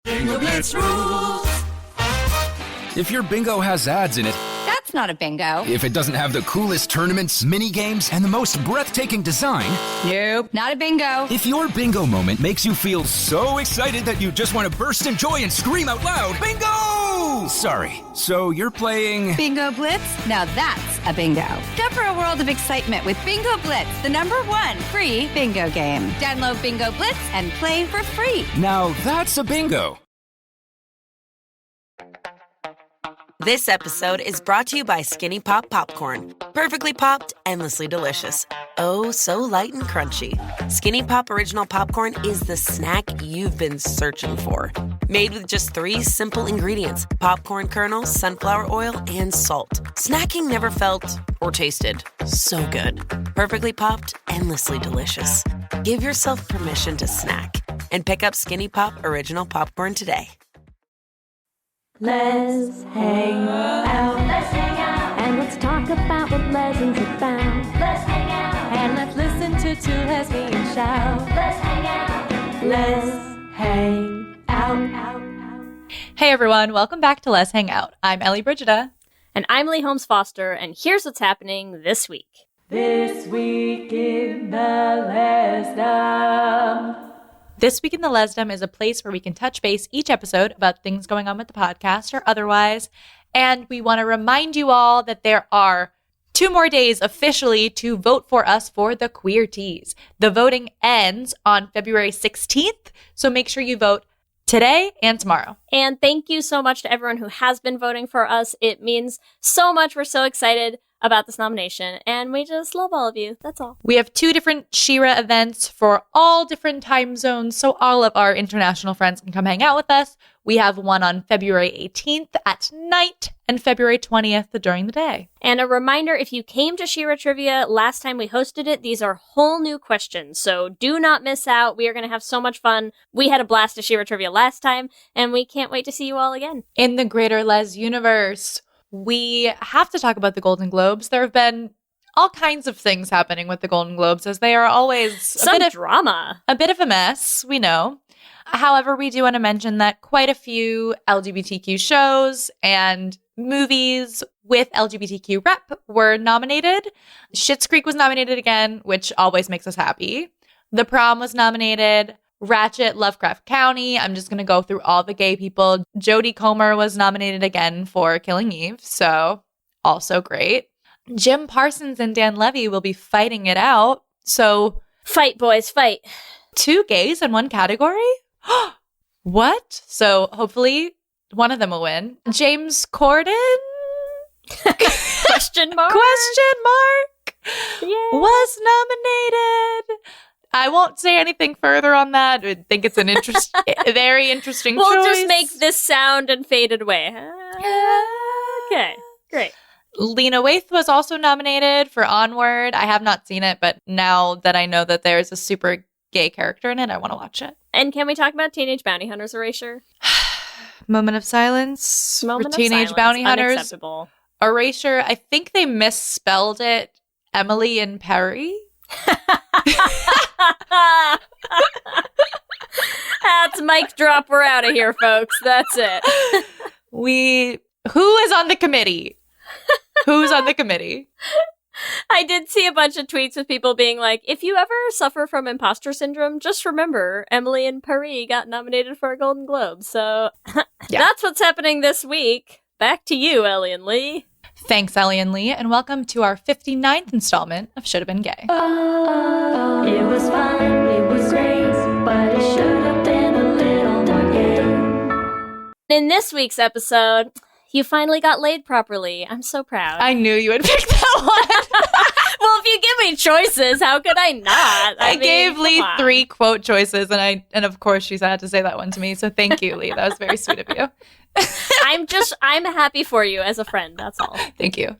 Bingo Blitz rules. If your bingo has ads in it, That's not a bingo. if it doesn't have the coolest tournaments, mini games, and the most breathtaking design, Nope, not a bingo. if your bingo moment makes you feel so excited that you just want to burst in joy and scream out loud, bingo! Sorry, so you're playing... Bingo Blitz? Now that's a bingo. Go for a world of excitement with Bingo Blitz, the #1 free bingo game. Download Bingo Blitz and play for free. Now that's a bingo. This episode is brought to you by Skinny Pop Popcorn. Perfectly popped, endlessly delicious. Oh, so light and crunchy. Skinny Pop Original Popcorn is the snack you've been searching for. Made with just 3 simple ingredients: popcorn kernels, sunflower oil, and salt. Snacking never felt or tasted so good. Perfectly popped, endlessly delicious. Give yourself permission to snack and pick up Skinny Pop Original Popcorn today. Let's hang out. Let's hang out. And let's talk about what lessons have found. Let's hang out. And let's listen to 2 lesbians shout. Let's hang out. Let's hang out. Hey everyone, welcome back to Let's Hang Out. I'm Ellie Brigida. And I'm Lee Holmes Foster, and here's what's happening this week. This week in the Lesdom. This Week in the Lesdom is a place where we can touch base each episode about things going on with the podcast or otherwise. And we want to remind you all that there are 2 more days officially to vote for us for the Queer Teas. The voting ends on February 16th, so make sure you vote today and tomorrow. And thank you so much to everyone who has been voting for us. It means so much. We're so excited about this nomination, and we just love all of you. That's all. We have 2 different She-Ra events for all different time zones, so all of our international friends can come hang out with us. We have one on February 18th at night and February 20th during the day. And a reminder, if you came to She-Ra Trivia last time we hosted it, these are whole new questions, so do not miss out. We are going to have so much fun. We had a blast at She-Ra Trivia last time, and we can't wait to see you all again. In the greater Les universe, we have to talk about the Golden Globes. There have been all kinds of things happening with the Golden Globes, as they are always drama. A bit of a mess, we know. However, we do want to mention that quite a few LGBTQ shows and movies with LGBTQ rep were nominated. Schitt's Creek was nominated again, which always makes us happy. The Prom was nominated. Ratchet, Lovecraft County. I'm just going to go through all the gay people. Jodie Comer was nominated again for Killing Eve, so also great. Jim Parsons and Dan Levy will be fighting it out, so... Fight, boys, fight. 2 gays in 1 category? What? So hopefully one of them will win. James Corden? Question mark? Question mark? Yeah. Was nominated. I won't say anything further on that. I think it's an very interesting choice. We'll just make this sound and fade it away. Okay, great. Lena Waithe was also nominated for Onward. I have not seen it, but now that I know that there's a super gay character in it, I want to watch it. And can we talk about Teenage Bounty Hunters Erasure? Moment of silence Moment for of Teenage silence. Bounty Hunters. Unacceptable. Erasure, I think they misspelled it Emily and Perry. That's mic drop. We're out of here, folks. That's it. Who is on the committee? Who's on the committee? I did see a bunch of tweets with people being like, if you ever suffer from imposter syndrome, just remember Emily and Paris got nominated for a Golden Globe. So That's what's happening this week. Back to you, Ellie and Lee. Thanks, Ellie and Lee, and welcome to our 59th installment of Should Have Been Gay. Oh, it was fun, it was great, but it should have been a little more gay. In this week's episode, you finally got laid properly. I'm so proud. I knew you would pick that one. Well, if you give me choices, how could I not? I gave Lee 3 quote choices, and of course she had to say that one to me. So thank you, Lee. That was very sweet of you. I'm happy for you as a friend. That's all. Thank you.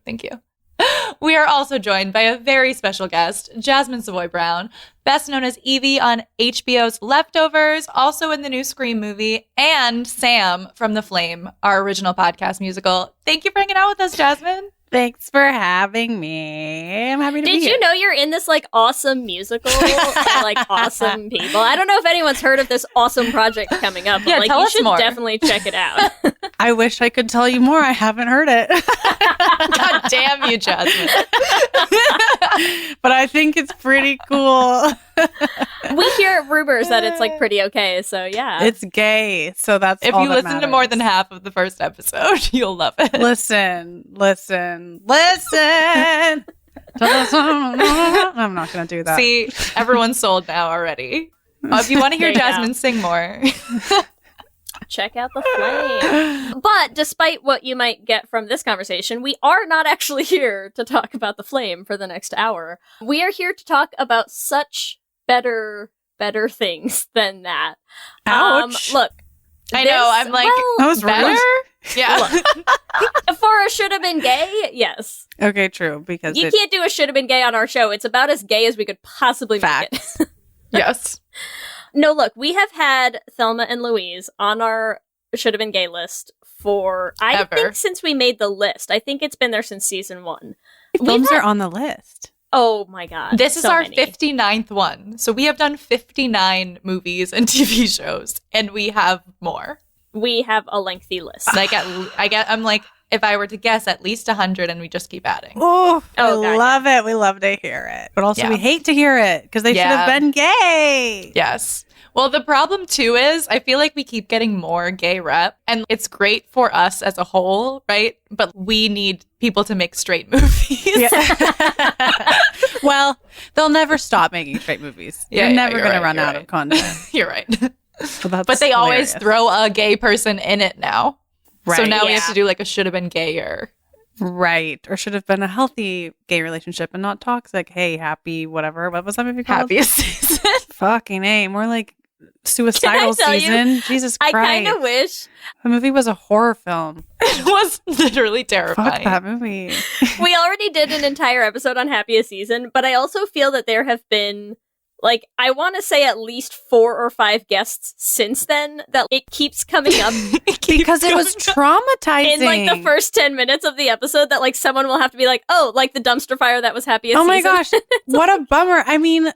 We are also joined by a very special guest, Jasmin Savoy Brown, best known as Evie on HBO's Leftovers, also in the new Scream movie, and Sam from The Flame, our original podcast musical. Thank you for hanging out with us, Jasmin. Thanks for having me. I'm happy to be here. Did you know you're in this like awesome musical and like awesome people? I don't know if anyone's heard of this awesome project coming up, but Yeah, like tell you us should more. definitely check it out. I wish I could tell you more. I haven't heard it. God damn you, Jasmin. But I think it's pretty cool. We hear rumors that it's like pretty okay, so yeah. It's gay, so that's If all you that listen to more than matters. half of the first episode, you'll love it. Listen. I'm not going to do that. See, everyone's sold now already. If you want to hear There you go. Jasmin sing more. Check out the flame. But despite what you might get from this conversation, we are not actually here to talk about the flame for the next hour. We are here to talk about such better things than that. Ouch. Look, I know, I'm like, That was better? rude. Yeah. for a should have been gay, yes. Okay, true. Because You can't do a should have been gay on our show. It's about as gay as we could possibly make it. Facts. Yes. No, look, we have had Thelma and Louise on our should have been gay list for, I Ever. think, since we made the list. I think it's been there since season 1. films are on the list. Oh my god. This is so our many. 59th one. So we have done 59 movies and TV shows, and we have more. We have a lengthy list. Like, I'm like, if I were to guess, at least 100, and we just keep adding. Oh, Oh, I God, love it. We love to hear it. But also Yeah. we hate to hear it because they should have Yeah. been gay. Yes. Well, the problem too is I feel like we keep getting more gay rep, and it's great for us as a whole, right? But we need people to make straight movies. Well, they'll never stop making straight movies. Yeah, You're yeah, never you're going right, to run you're out right. of content. You're right. So that's But they always hilarious. throw a gay person in it now. So Right. now we have Yeah. to do like a should have been gayer. Right. Or should have been a healthy gay relationship and not toxic. Hey, happy, whatever. What was that movie called? Happiest season. Fucking A. More like suicidal tell you? season. Jesus I Christ. kind of wish The movie was a horror film. It was literally Fuck terrifying. that movie. we already did an entire episode on Happiest Season, but I also feel that there have been, like, I want to say at least 4 or 5 guests since then that it keeps coming up Because it was traumatizing. in, like, the first 10 minutes of the episode that, like, someone will have to be like, oh, like the dumpster fire that was Happiest Oh my Season. gosh, what a bummer. I mean,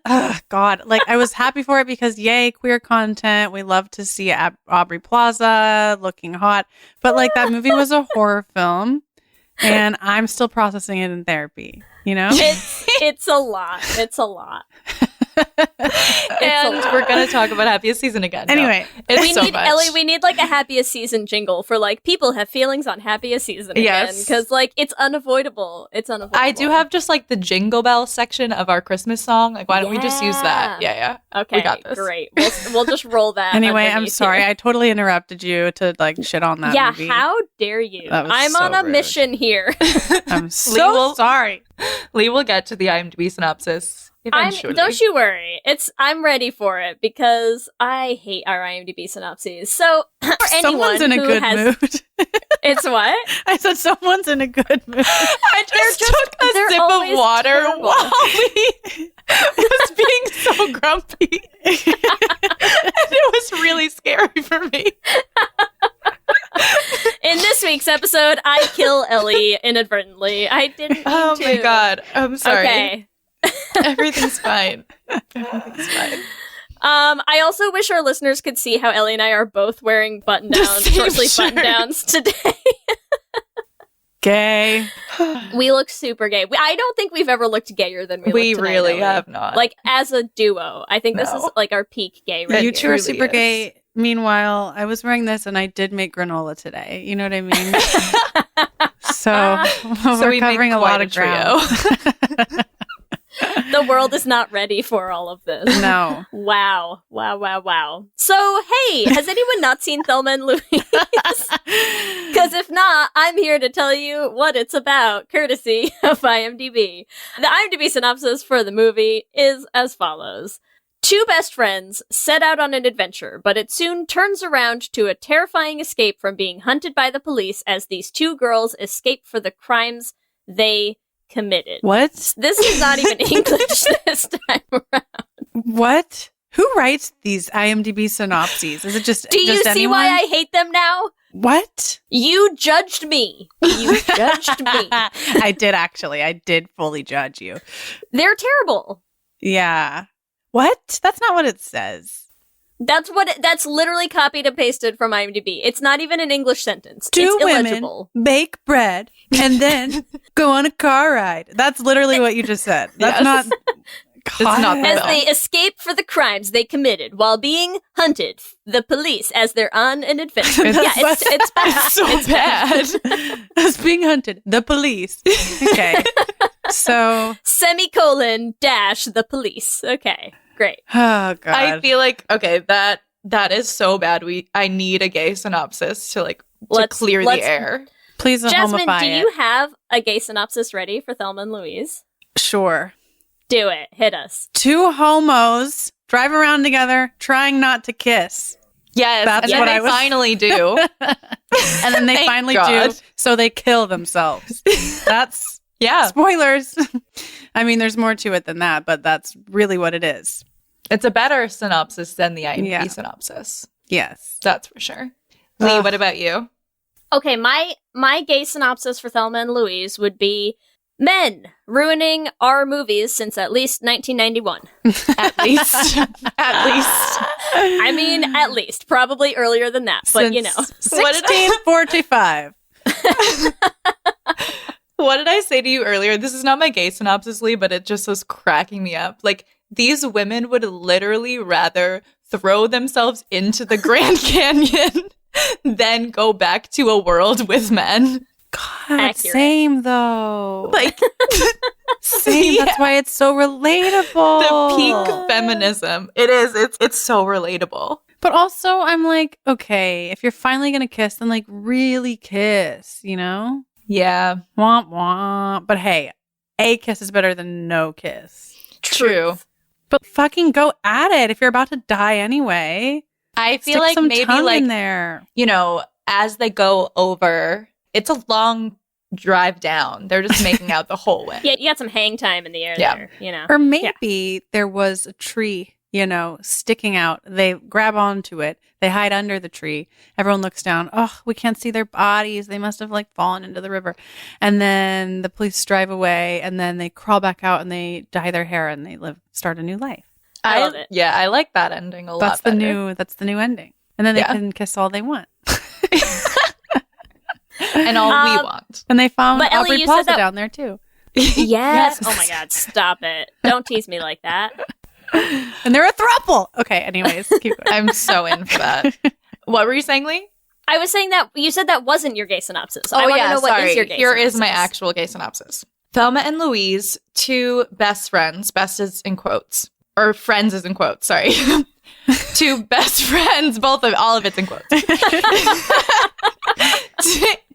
God, like I was happy for it because yay, queer content. We love to see Aubrey Plaza looking hot. But like that movie was a horror film and I'm still processing it in therapy, you know? It's a lot. It's a lot. And we're going to talk about Happiest Season again. No, Anyway, it's We so need much. Ellie. We need like a Happiest Season jingle for like people have feelings on Happiest Season again Yes. because like it's unavoidable. It's unavoidable. I do have just like the Jingle Bell section of our Christmas song. Like, why don't we just use that? Yeah. Yeah. Okay, We got this. great. We'll just roll that. anyway, I'm underneath sorry. here. I totally interrupted you to like shit on that Yeah, movie. how dare you? That was I'm so on a rude. mission here. I'm Lee so will- sorry. Lee will get to the IMDb synopsis eventually. Don't you worry. I'm ready for it because I hate our IMDb synopses. So for anyone Someone's in a who good has, mood. it's what? I said someone's in a good mood. I just took a they're sip of always water terrible. while Lee was being so grumpy. And it was really scary for me. In this week's episode, I kill Ellie inadvertently. I didn't mean Oh to. my god. I'm sorry. Okay. Everything's fine. Everything's fine. I also wish our listeners could see how Ellie and I are both wearing button-down, same short sleeve shirt. button-downs today. Gay. We look super gay. I don't think we've ever looked gayer than we We look tonight, really Ellie. have not. Like, as a duo. I think this No. is, like, our peak gay right You here. two are truly super is. gay. Meanwhile, I was wearing this and I did make granola today. You know what I mean? So so we're we covering make a lot quite of ground. The world is not ready for all of this. No. Wow. Wow. So, hey, has anyone not seen Thelma and Louise? Because if not, I'm here to tell you what it's about, courtesy of IMDb. The IMDb synopsis for the movie is as follows. 2 best friends set out on an adventure, but it soon turns around to a terrifying escape from being hunted by the police as these 2 girls escape for the crimes they committed. What? This is not even English this time around. What? Who writes these IMDb synopses? Is it just Do you just see anyone? why I hate them now? What? You judged me. You judged me. I did actually. I did fully judge you. They're terrible. Yeah. What? That's not what it says. That's literally copied and pasted from IMDb. It's not even an English sentence. Two it's women illegible. bake bread and then go on a car ride. That's literally what you just said. That's not. It's not the As film. they escape for the crimes they committed while being hunted, the police as they're on an adventure. Yeah, it's bad. so It's bad. As being hunted. The police. Okay. So. Semicolon dash the police. Okay, great. Oh, God. I feel like, okay, that is so bad. I need a gay synopsis to clear the air. Please don't Jasmin, homify do it. you have a gay synopsis ready for Thelma and Louise? Sure. Do it. Hit us. Two homos drive around together trying not to kiss. Yes, That's and then what they I was- finally do. And then they Thank finally God. do, so they kill themselves. That's Yeah. spoilers. I mean, there's more to it than that, but that's really what it is. It's a better synopsis than the IMDb Yeah. synopsis. Yes. That's for sure. Lee, what about you? Okay, my gay synopsis for Thelma and Louise would be men ruining our movies since at least 1991. At least. At least. I mean, at least. Probably earlier than that, but you know. 1645. What did I say to you earlier? This is not my gay synopsis, Lee, but it just was cracking me up. Like, these women would literally rather throw themselves into the Grand Canyon than go back to a world with men. God, Accurate. same though. Like, Same. That's why it's so relatable. the peak feminism. It is. It's so relatable. But also, I'm like, okay, if you're finally gonna kiss, then like really kiss, you know? Yeah. Womp womp. But hey, a kiss is better than no kiss. True. But fucking go at it if you're about to die anyway. I feel Stick like some maybe tongue like in there. you know, as they go over, it's a long drive down. They're just making out the whole way. Yeah, you got some hang time in the air Yeah. there, you know. Or maybe there was a tree, you know, sticking out. They grab onto it. They hide under the tree. Everyone looks down. Oh, we can't see their bodies. They must have like fallen into the river. And then the police drive away and then they crawl back out and they dye their hair and they start a new life. I love it. Yeah, I like that ending a lot That's better. that's the new ending. And then they Yeah. can kiss all they want. And all we want. And they found But Ellie, Aubrey you said Plaza that- down there too. Yes. Oh my God, stop it. Don't tease me like that. And they're a throuple. Okay, anyways, keep going. I'm so in for that. What were you saying, Lee? I was saying that you said that wasn't your gay synopsis. I want to know what is your gay Here synopsis. is my actual gay synopsis. Thelma and Louise, two best friends, best is in quotes, or friends is in quotes, sorry. Two best friends, all of it's in quotes.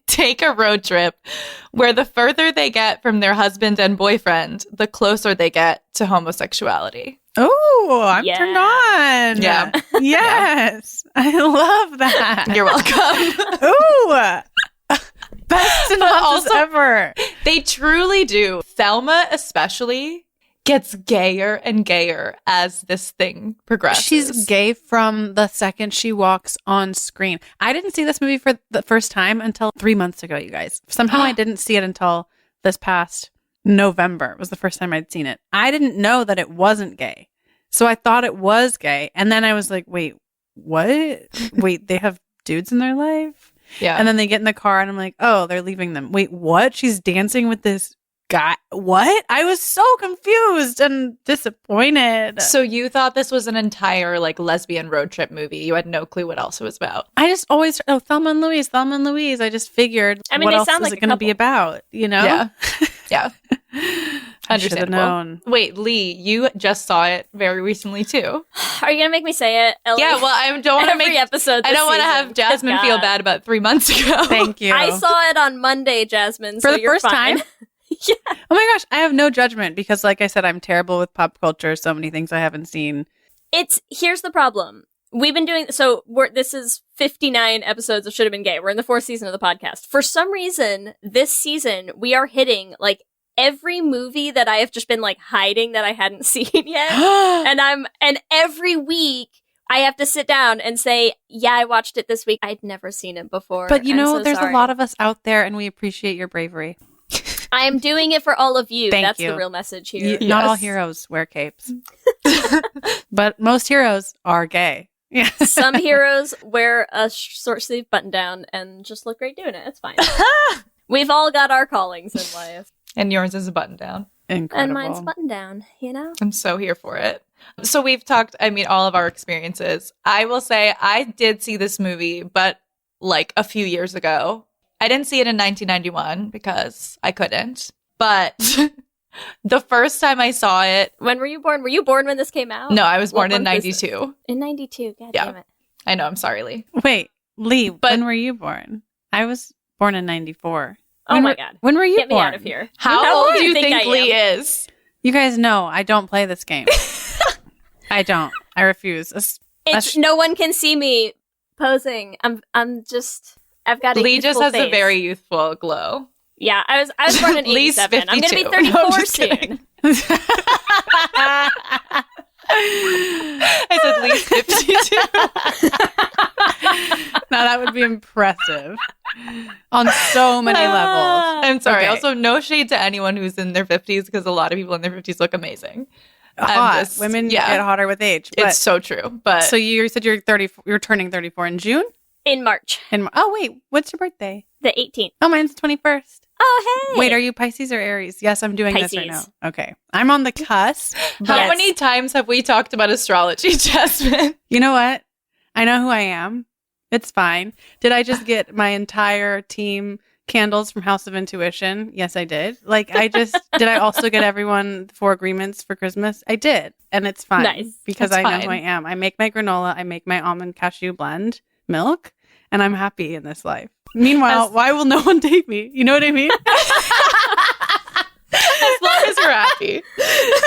Take a road trip where the further they get from their husband and boyfriend, the closer they get to homosexuality. Oh, I'm Yeah. turned on. Yeah. Yes. I love that. You're welcome. Ooh. Best synopsis also- ever. They truly do. Thelma especially gets gayer and gayer as this thing progresses. She's gay from the second she walks on screen. I didn't see this movie for the first time until 3 months ago, you guys. Somehow I didn't see it until this past November. It was the first time I'd seen it. I didn't know that it wasn't gay. So I thought it was gay. And then I was like, wait, what? Wait, they have dudes in their life? Yeah. And then they get in the car and I'm like, oh, they're leaving them. Wait, what? She's dancing with this guy. What? I was so confused and disappointed. So you thought this was an entire like lesbian road trip movie. You had no clue what else it was about. I just always, Thelma and Louise, Thelma and Louise. I just figured, I mean, what they else sound is like it a going to be couple. about? You know? Yeah. Yeah. I should have Understandable. known. Wait, Lee, you just saw it very recently too. Are you gonna make me say it, Ellie? Yeah, well, I don't want to Every make episode. I this don't want to season. have Jasmine feel God. bad about 3 months ago. Thank you. I saw it on Monday, Jasmine. For so the you're first fine. time? Oh my gosh, I have no judgment because, like I said, I'm terrible with pop culture. So many things I haven't seen. Here's the problem. We've been doing this is 59 episodes of Should Have Been Gay. We're in the 4th season of the podcast. For some reason, this season we are hitting like every movie that I have just been like hiding that I hadn't seen yet. And every week I have to sit down and say, yeah, I watched it this week. I'd never seen it before. But I'm so there's sorry. a lot of us out there, and we appreciate your bravery. I am doing it for all of you. Thank That's you. the real message here. Not all heroes wear capes. But most heroes are gay. Yeah. Some heroes wear a short sleeve button down and just look great doing it. It's fine. We've all got our callings in life. And yours is a button down. Incredible. And mine's button down, you know? I'm so here for it. So we've talked, all of our experiences. I will say I did see this movie, but like a few years ago. I didn't see it in 1991 because I couldn't. But the first time I saw it... When were you born? Were you born when this came out? No, I was born in month is 92. it? In 92. God Yeah. damn it. I know, I'm sorry, Lee. Wait, Lee, when were you born? I was born in 94. Oh my God. When were you Get born? me out of here. How old do you think I am? Lee is? You guys know I don't play this game. I don't. I refuse. No one can see me posing. I've got a Lee just youthful has a face. very youthful glow. Yeah, I was born in Lee's 87. I'm going to be 52. No, I'm 34 just soon. kidding. I said Lee's 52. Now that would be impressive on so many levels. I'm sorry. Okay. Also, no shade to anyone who's in their 50s because a lot of people in their 50s look amazing. Hot. Women get hotter with age. But, It's so true. But so you said you're 30. You're turning 34 in June. In March. Oh wait, what's your birthday? The 18th. Oh, mine's 21st. Oh, hey. Wait, are you Pisces or Aries? Yes, I'm doing this right now. Pisces. Okay, I'm on the cusp. how Yes. many times have we talked about astrology, Jasmin? You know what? I know who I am. It's fine. Did I just get my entire team candles from House of Intuition? Yes, I did. Did I also get everyone 4 agreements for Christmas? I did. And it's fine. Nice. Because That's I know fine. who I am. I make my granola. I make my almond cashew blend milk. And I'm happy in this life. Meanwhile, why will no one date me? You know what I mean? As long as you're happy.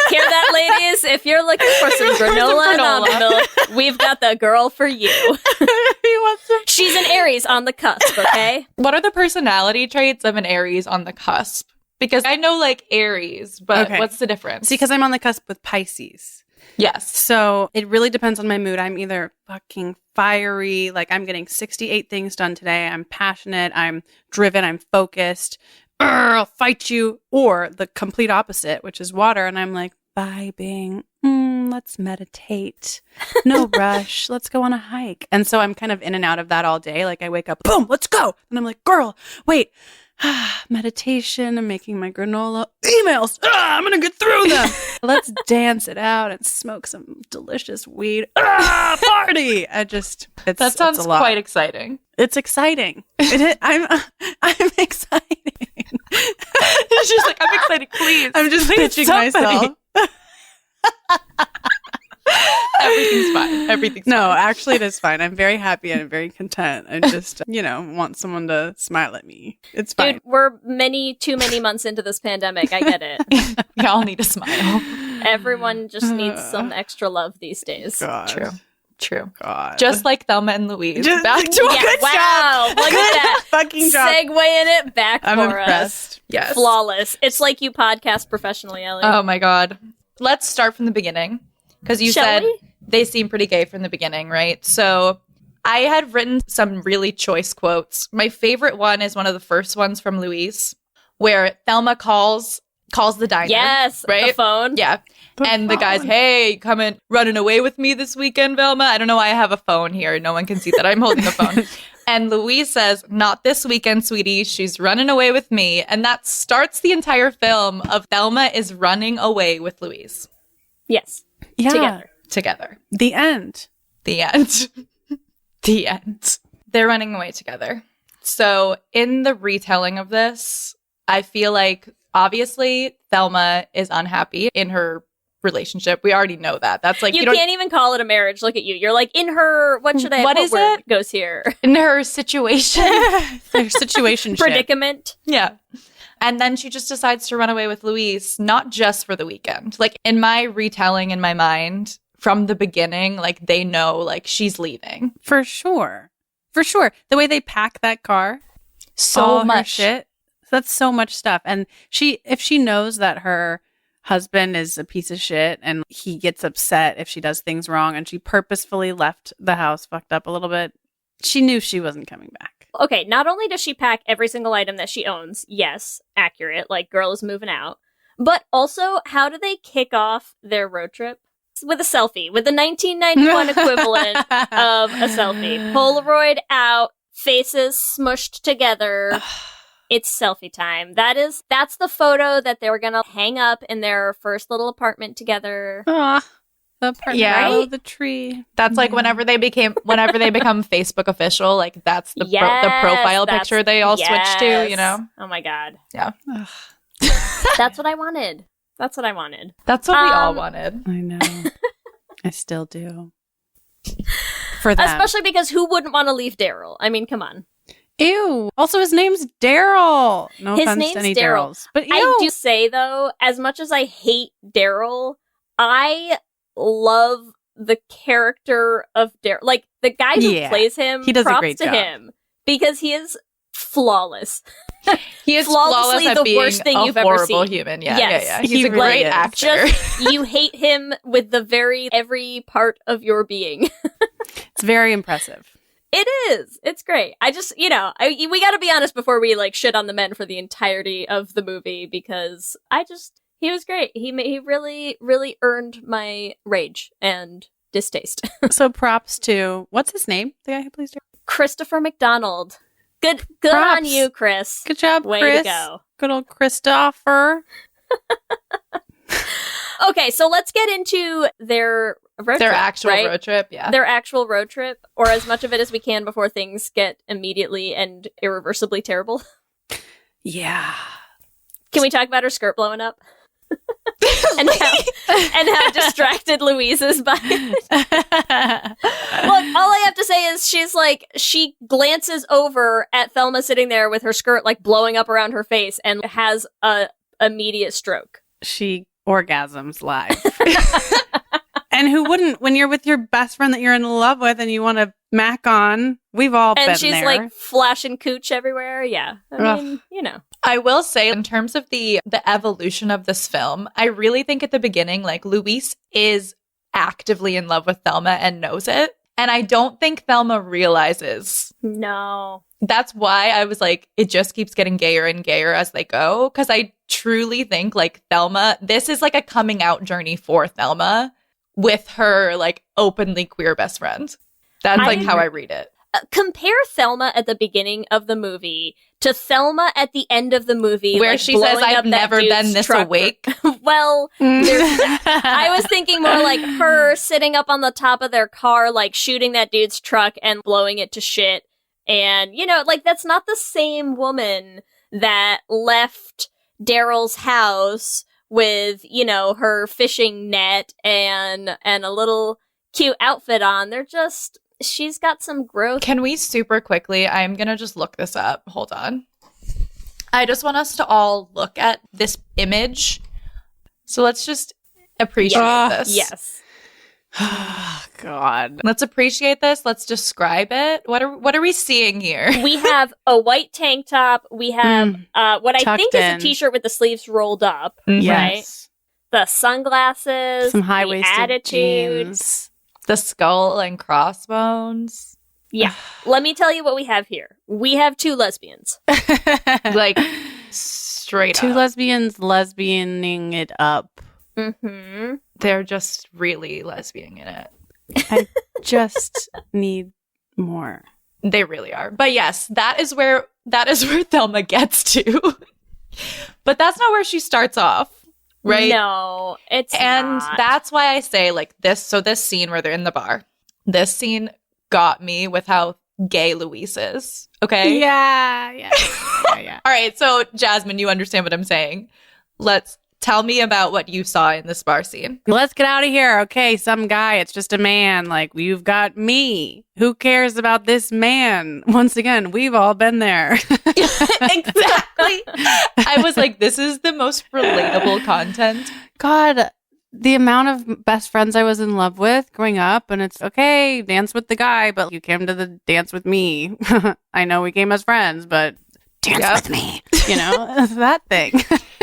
Hear that, ladies? If you're looking for some granola and almond milk, we've got the girl for you. He wants some. She's an Aries on the cusp, okay? What are the personality traits of an Aries on the cusp? Because I know like Aries, but Okay. what's the difference? See, because I'm on the cusp with Pisces. yes. So it really depends on my mood. I'm either fucking fiery, like I'm getting 68 things done today. I'm passionate. I'm driven. I'm focused. I'll fight you. Or the complete opposite, which is water. And I'm like vibing. Let's meditate. No rush. Let's go on a hike. And so I'm kind of in and out of that all day. Like I wake up, boom, let's go. And I'm like, girl, wait. Meditation. I'm making my granola. Emails. I'm going to get through them. Let's dance it out and smoke some delicious weed. Party. That sounds it's a lot. quite exciting. It's exciting. I'm exciting. She's like, I'm excited, please. I'm just Please, pitching somebody. myself. Everything's fine. Everything's No, fine. actually, it is fine. I'm very happy and I'm very content. I just, want someone to smile at me. It's fine. Dude, we're too many months into this pandemic. I get it. We all need a smile. Everyone just needs some extra love these days. God. True. God. Just like Thelma and Louise. Just- Back to Yeah, our good Wow, job. look at Good that. fucking job. Segueing it back I'm for us. impressed. Yes. Flawless. It's like you podcast professionally, Ellie. Oh my God. Let's start from the beginning. Because you Shall said we? they seem pretty gay from the beginning, right? So I had written some really choice quotes. My favorite one is one of the first ones from Louise, where Thelma calls the diner. Yes, right? the phone. Yeah. And the guy's, hey, coming running away with me this weekend, Velma? I don't know why I have a phone here. No one can see that I'm holding a phone. And Louise says, not this weekend, sweetie. She's running away with me. And that starts the entire film of Thelma is running away with Louise. Yes. Yeah. Together. The end. The end. The end. They're running away together. So in the retelling of this, I feel like obviously Thelma is unhappy in her relationship. We already know that. That's like You can't even call it a marriage. Look at you. You're like in her. What should I? What is word it? Goes here. in her situation. Their situation. Predicament. Yeah. And then she just decides to run away with Louise, not just for the weekend. Like in my retelling in my mind from the beginning, like they know like she's leaving. For sure. The way they pack that car. So all her much shit. That's so much stuff. And if she knows that her husband is a piece of shit and he gets upset if she does things wrong, and she purposefully left the house fucked up a little bit. She knew she wasn't coming back. Okay, not only does she pack every single item that she owns, yes, accurate, like girl is moving out, but also how do they kick off their road trip? With a selfie, with the 1991 equivalent of a selfie. Polaroid out, faces smushed together. It's selfie time. That's the photo that they were gonna hang up in their first little apartment together. Aw, the apartment, Yeah. right? The tree. That's like whenever they become Facebook official, like that's the profile picture they all switched to, you know? Oh my god. Yeah. That's what I wanted. That's what I wanted. That's what we all wanted. I know. I still do. For them. Especially because who wouldn't want to leave Daryl? I mean, come on. Ew. Also, his name's Daryl. No His offense name's to any Daryl. Daryls. But ew. I do say, though, as much as I hate Daryl, I love the character of Daryl. Like, the guy who plays him, he does a props great to job. him. Because he is flawless. He is flawlessly flawless at the being worst thing a you've ever horrible seen. human. Yeah, Yes. yeah. He's He a great really is. actor. Just, you hate him with the every part of your being. It's very impressive. It is. It's great. I just, we got to be honest before we like shit on the men for the entirety of the movie, because he was great. He really, really earned my rage and distaste. So props to, what's his name? The guy who plays Daryl? Christopher McDonald. Good Props. on you, Chris. Good job, Way Chris. to go. Good old Christopher. Okay, so let's get into their road Their trip, actual right? road trip, yeah. Their actual road trip, or as much of it as we can before things get immediately and irreversibly terrible. Yeah. Can we talk about her skirt blowing up? and how distracted Louise is by it. Look, all I have to say is she glances over at Thelma sitting there with her skirt like blowing up around her face and has a immediate stroke. She orgasms live. And who wouldn't, when you're with your best friend that you're in love with and you want to mac on? We've all been there. And she's like flashing cooch everywhere. Yeah. I mean, I will say, in terms of the evolution of this film, I really think at the beginning, like, Louise is actively in love with Thelma and knows it. And I don't think Thelma realizes. No. That's why I was like, it just keeps getting gayer and gayer as they go. Because I truly think, like, Thelma, this is like a coming out journey for Thelma with her, like, openly queer best friend. That's like how I read it. Compare Thelma at the beginning of the movie to Thelma at the end of the movie, where like, she says, blowing "I've up that never dude's been this truck." awake. Well, I was thinking more like her sitting up on the top of their car, like shooting that dude's truck and blowing it to shit. And, like, that's not the same woman that left Daryl's house with, her fishing net and a little cute outfit on. She's got some growth. Can we super quickly, I'm going to just look this up. Hold on. I just want us to all look at this image. So let's just appreciate this. Yes. Oh, God. Let's appreciate this. Let's describe it. What are we seeing here? We have a white tank top. We have what I think is a in. t-shirt with the sleeves rolled up. Yes. The sunglasses. Some high-waisted the attitude. jeans. The skull and crossbones. Yeah. Let me tell you what we have here. We have two lesbians. Like, straight Two up. lesbians lesbianing it up. Mm-hmm. They're just really lesbian in it. I just need more. They really are. But yes, that is where Thelma gets to. But that's not where she starts off. Right? No, it's and not. that's why I say, like, this scene where they're in the bar, this scene got me with how gay Louise is. Okay? Yeah. All right, so Jasmin, you understand what I'm saying. Tell me about what you saw in this bar scene. Let's get out of here. Okay, some guy, it's just a man. Like, you've got me. Who cares about this man? Once again, we've all been there. Exactly. I was like, this is the most relatable content. God, the amount of best friends I was in love with growing up, and it's okay, dance with the guy, but you came to the dance with me. I know we came as friends, but dance with me. That thing.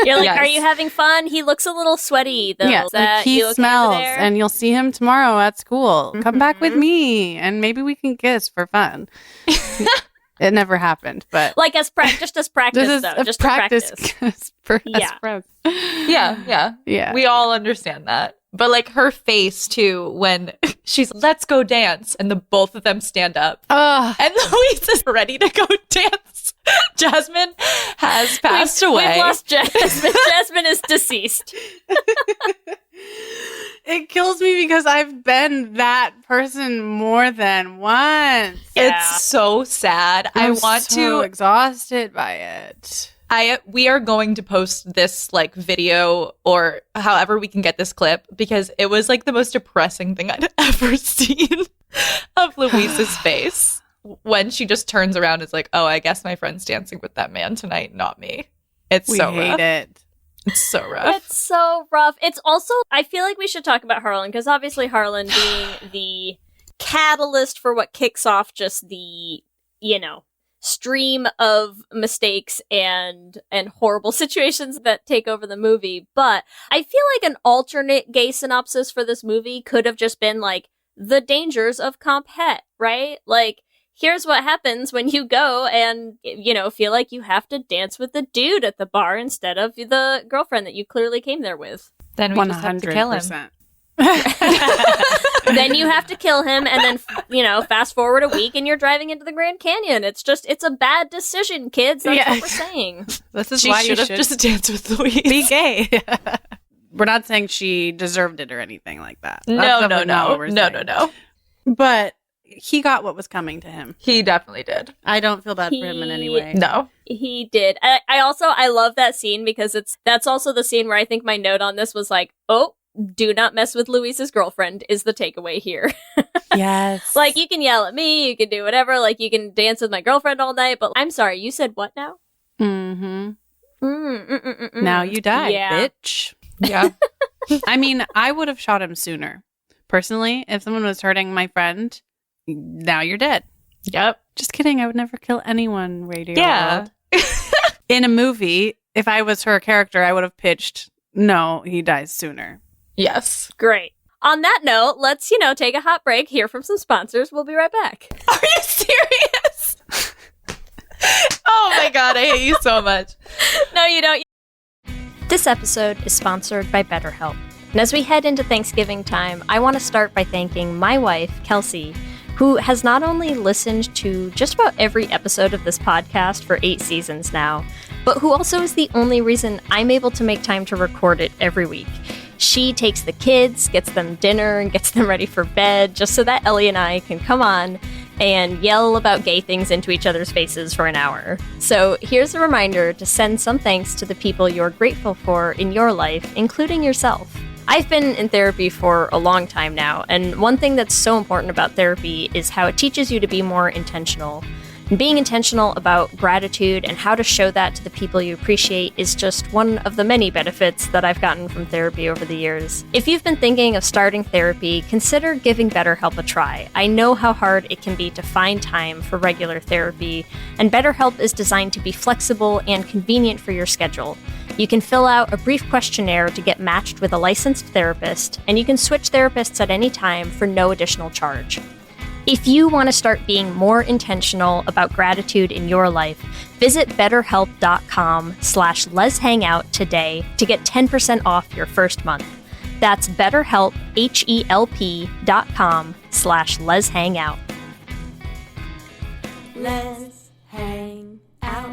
You're like, Yes. are you having fun? He looks a little sweaty, though. Yeah, Is that like he you okay over smells, there? and you'll see him tomorrow at school. Come back with Mhm. me, and maybe we can kiss for fun. It never happened, but Like just as practice, this is though. a Just practice. practice. For Yeah. us friends. Yeah. Yeah. We all understand that. But like her face too when she's let's go dance and the both of them stand up. Ugh. And Louise is ready to go dance. Jasmin has passed away. We've lost Jasmin. Jasmin is deceased. It kills me because I've been that person more than once. Yeah. It's so sad. I I'm want so to exhausted by it. we are going to post this like video or however we can get this clip because it was like the most depressing thing I'd ever seen of Louise's face when she just turns around and is like, oh, I guess my friend's dancing with that man tonight, not me. It's We so hate rough. it. It's so rough. It's so rough. It's also, I feel like we should talk about Harlan, because obviously Harlan being the catalyst for what kicks off just the, stream of mistakes and horrible situations that take over the movie. But I feel like an alternate gay synopsis for this movie could have just been like, the dangers of comp het, right? Like, here's what happens when you go and, feel like you have to dance with the dude at the bar instead of the girlfriend that you clearly came there with. Then we just have to kill him. 100%. Then you have to kill him and then, fast forward a week and you're driving into the Grand Canyon. It's a bad decision, kids. That's Yeah. what we're saying. This is She why you should have should just danced with Louise. be gay. We're not saying she deserved it or anything like that. That's No. definitely not what we're saying. No. But he got what was coming to him. He definitely did. I don't feel bad for him in any way. No. He did. I love that scene because that's also the scene where I think my note on this was like, oh, do not mess with Louise's girlfriend is the takeaway here. Yes. Like, you can yell at me, you can do whatever, like, you can dance with my girlfriend all night, but I'm sorry, you said what now? Mm-hmm. Now you die, Yeah. bitch. Yeah. I mean, I would have shot him sooner. Personally, if someone was hurting my friend, now you're dead. Yep. Just kidding. I would never kill anyone, Radio Yeah. World. In a movie, if I was her character, I would have pitched, no, he dies sooner. Yes. Great. On that note, let's, take a hot break, hear from some sponsors. We'll be right back. Are you serious? Oh my god, I hate you so much. No, you don't. This episode is sponsored by BetterHelp. And as we head into Thanksgiving time, I want to start by thanking my wife, Kelsey, who has not only listened to just about every episode of this podcast for 8 seasons now, but who also is the only reason I'm able to make time to record it every week. She takes the kids, gets them dinner, and gets them ready for bed just so that Ellie and I can come on and yell about gay things into each other's faces for an hour. So here's a reminder to send some thanks to the people you're grateful for in your life, including yourself. I've been in therapy for a long time now, and one thing that's so important about therapy is how it teaches you to be more intentional. And being intentional about gratitude and how to show that to the people you appreciate is just one of the many benefits that I've gotten from therapy over the years. If you've been thinking of starting therapy, consider giving BetterHelp a try. I know how hard it can be to find time for regular therapy, and BetterHelp is designed to be flexible and convenient for your schedule. You can fill out a brief questionnaire to get matched with a licensed therapist, and you can switch therapists at any time for no additional charge. If you want to start being more intentional about gratitude in your life, visit betterhelp.com/letshangout today to get 10% off your first month. That's BetterHelp, HELP.com/letshangout. Let's hang out.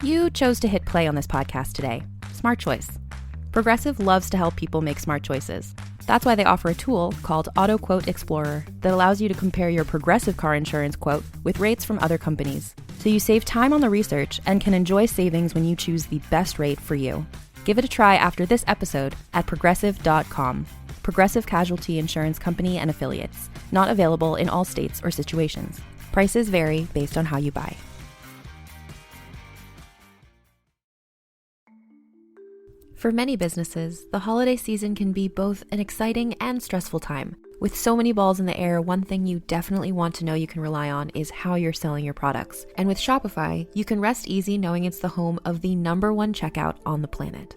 You chose to hit play on this podcast today. Smart choice. Progressive loves to help people make smart choices. That's why they offer a tool called Auto Quote Explorer that allows you to compare your Progressive car insurance quote with rates from other companies. So you save time on the research and can enjoy savings when you choose the best rate for you. Give it a try after this episode at Progressive.com. Progressive Casualty Insurance Company and Affiliates. Not available in all states or situations. Prices vary based on how you buy. For many businesses, the holiday season can be both an exciting and stressful time. With so many balls in the air, one thing you definitely want to know you can rely on is how you're selling your products. And with Shopify, you can rest easy knowing it's the home of the #1 checkout on the planet.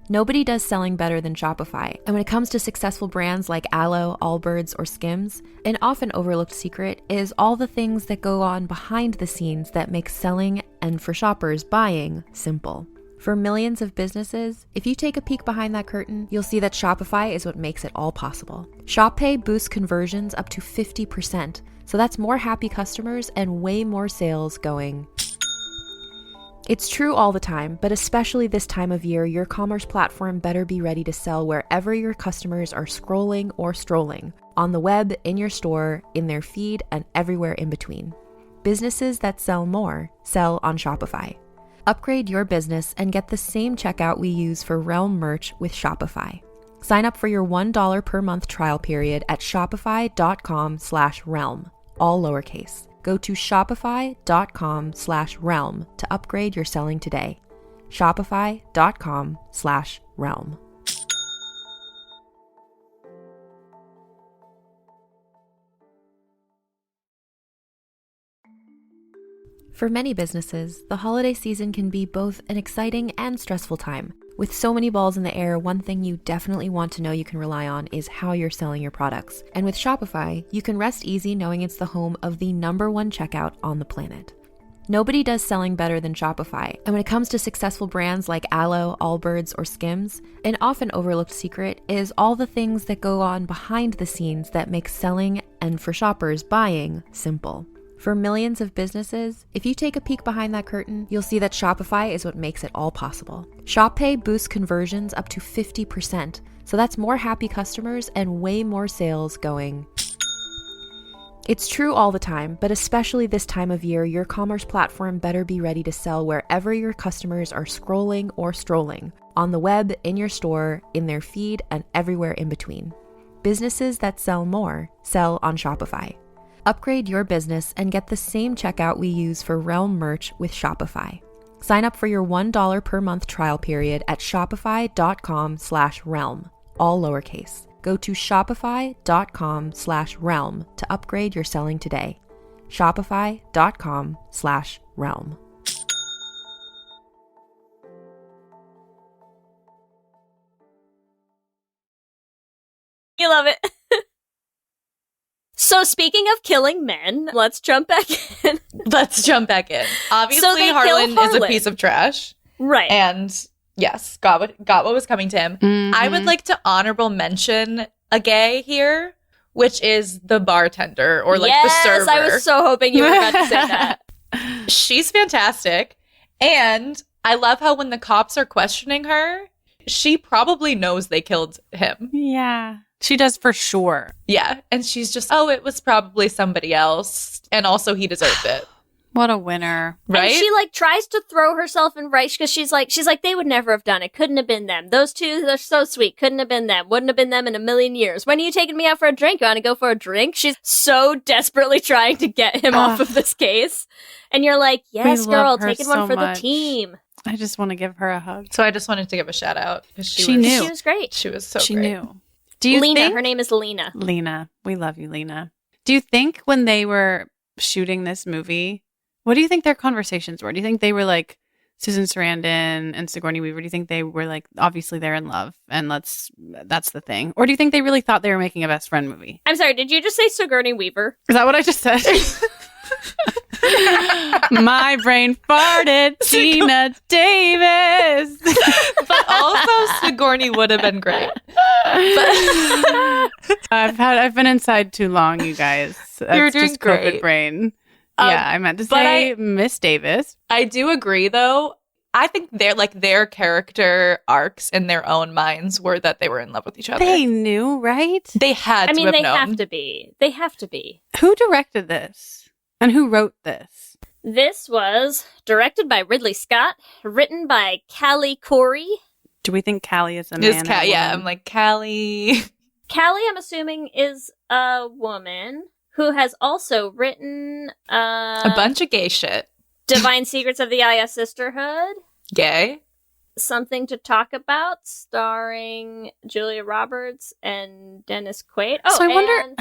Nobody does selling better than Shopify, and when it comes to successful brands like Aloe, Allbirds, or Skims, an often overlooked secret is all the things that go on behind the scenes that make selling, and for shoppers, buying, simple. For millions of businesses, if you take a peek behind that curtain, you'll see that Shopify is what makes it all possible. Shop Pay boosts conversions up to 50%, so that's more happy customers and way more sales going. It's true all the time, but especially this time of year, your commerce platform better be ready to sell wherever your customers are scrolling or strolling, on the web, in your store, in their feed, and everywhere in between. Businesses that sell more sell on Shopify. Upgrade your business and get the same checkout we use for Realm merch with Shopify. Sign up for your $1 per month trial period at shopify.com/realm, all lowercase. Go to shopify.com/realm to upgrade your selling today. Shopify.com/realm. For many businesses, the holiday season can be both an exciting and stressful time. With so many balls in the air, one thing you definitely want to know you can rely on is how you're selling your products. And with Shopify, you can rest easy knowing it's the home of the #1 checkout on the planet. Nobody does selling better than Shopify, and when it comes to successful brands like Aloe, Allbirds, or Skims, an often overlooked secret is all the things that go on behind the scenes that make selling, and for shoppers, buying, simple. For millions of businesses, if you take a peek behind that curtain, you'll see that Shopify is what makes it all possible. Shop Pay boosts conversions up to 50%, so that's more happy customers and way more sales going. It's true all the time, but especially this time of year, your commerce platform better be ready to sell wherever your customers are scrolling or strolling, on the web, in your store, in their feed, and everywhere in between. Businesses that sell more sell on Shopify. Upgrade your business and get the same checkout we use for Realm merch with Shopify. Sign up for your $1 per month trial period at shopify.com/realm, all lowercase. Go to shopify.com/realm to upgrade your selling today. Shopify.com/realm. You love it. So speaking of killing men, let's jump back in. Let's jump back in. Obviously, So they kill Harlan is a Harlan. piece of trash. Right. And yes, got what was coming to him. Mhm. I would like to honorable mention a gay here, which is the bartender or like the server. Yes, I was so hoping you were about to say that. She's fantastic. And I love how when the cops are questioning her, she probably knows they killed him. Yeah. She does for sure. Yeah. And she's just, oh, it was probably somebody else. And also he deserved it. What a winner. Right? And she like tries to throw herself in right because she's like they would never have done it. Couldn't have been them. Those two, they're so sweet. Couldn't have been them. Wouldn't have been them in a million years. When are you taking me out for a drink? You want to go for a drink? She's so desperately trying to get him off of this case. And you're like, yes, We girl, love her taking one so for much. the team. I just want to give her a hug. So I just wanted to give a shout out because She knew. She was great. She was so She great. knew. Do you Lena, think? her name is Lena. Lena. We love you, Lena. Do you think when they were shooting this movie, what do you think their conversations were? Do you think they were like Susan Sarandon and Sigourney Weaver? Do you think they were like, obviously they're in love and that's the thing? Or do you think they really thought they were making a best friend movie? I'm sorry, did you just say Sigourney Weaver? Is that what I just said? My brain farted. Gina Davis. But also Sigourney would have been great. I've been inside too long, you guys. That's You're doing just COVID great. brain. Yeah, I meant to say Miss Davis. I do agree, though. I think their character arcs in their own minds were that they were in love with each other. They knew, right? They had to have they known. have to be. They have to be. Who directed this? And who wrote this? This was directed by Ridley Scott, written by Callie Corey. Do we think Callie is a man? Is or a yeah, woman? I'm like, Callie. Callie, I'm assuming, is a woman who has also written A bunch of gay shit. Divine Secrets of the IS Sisterhood. Gay. Something to Talk About, starring Julia Roberts and Dennis Quaid. Oh, So I wonder...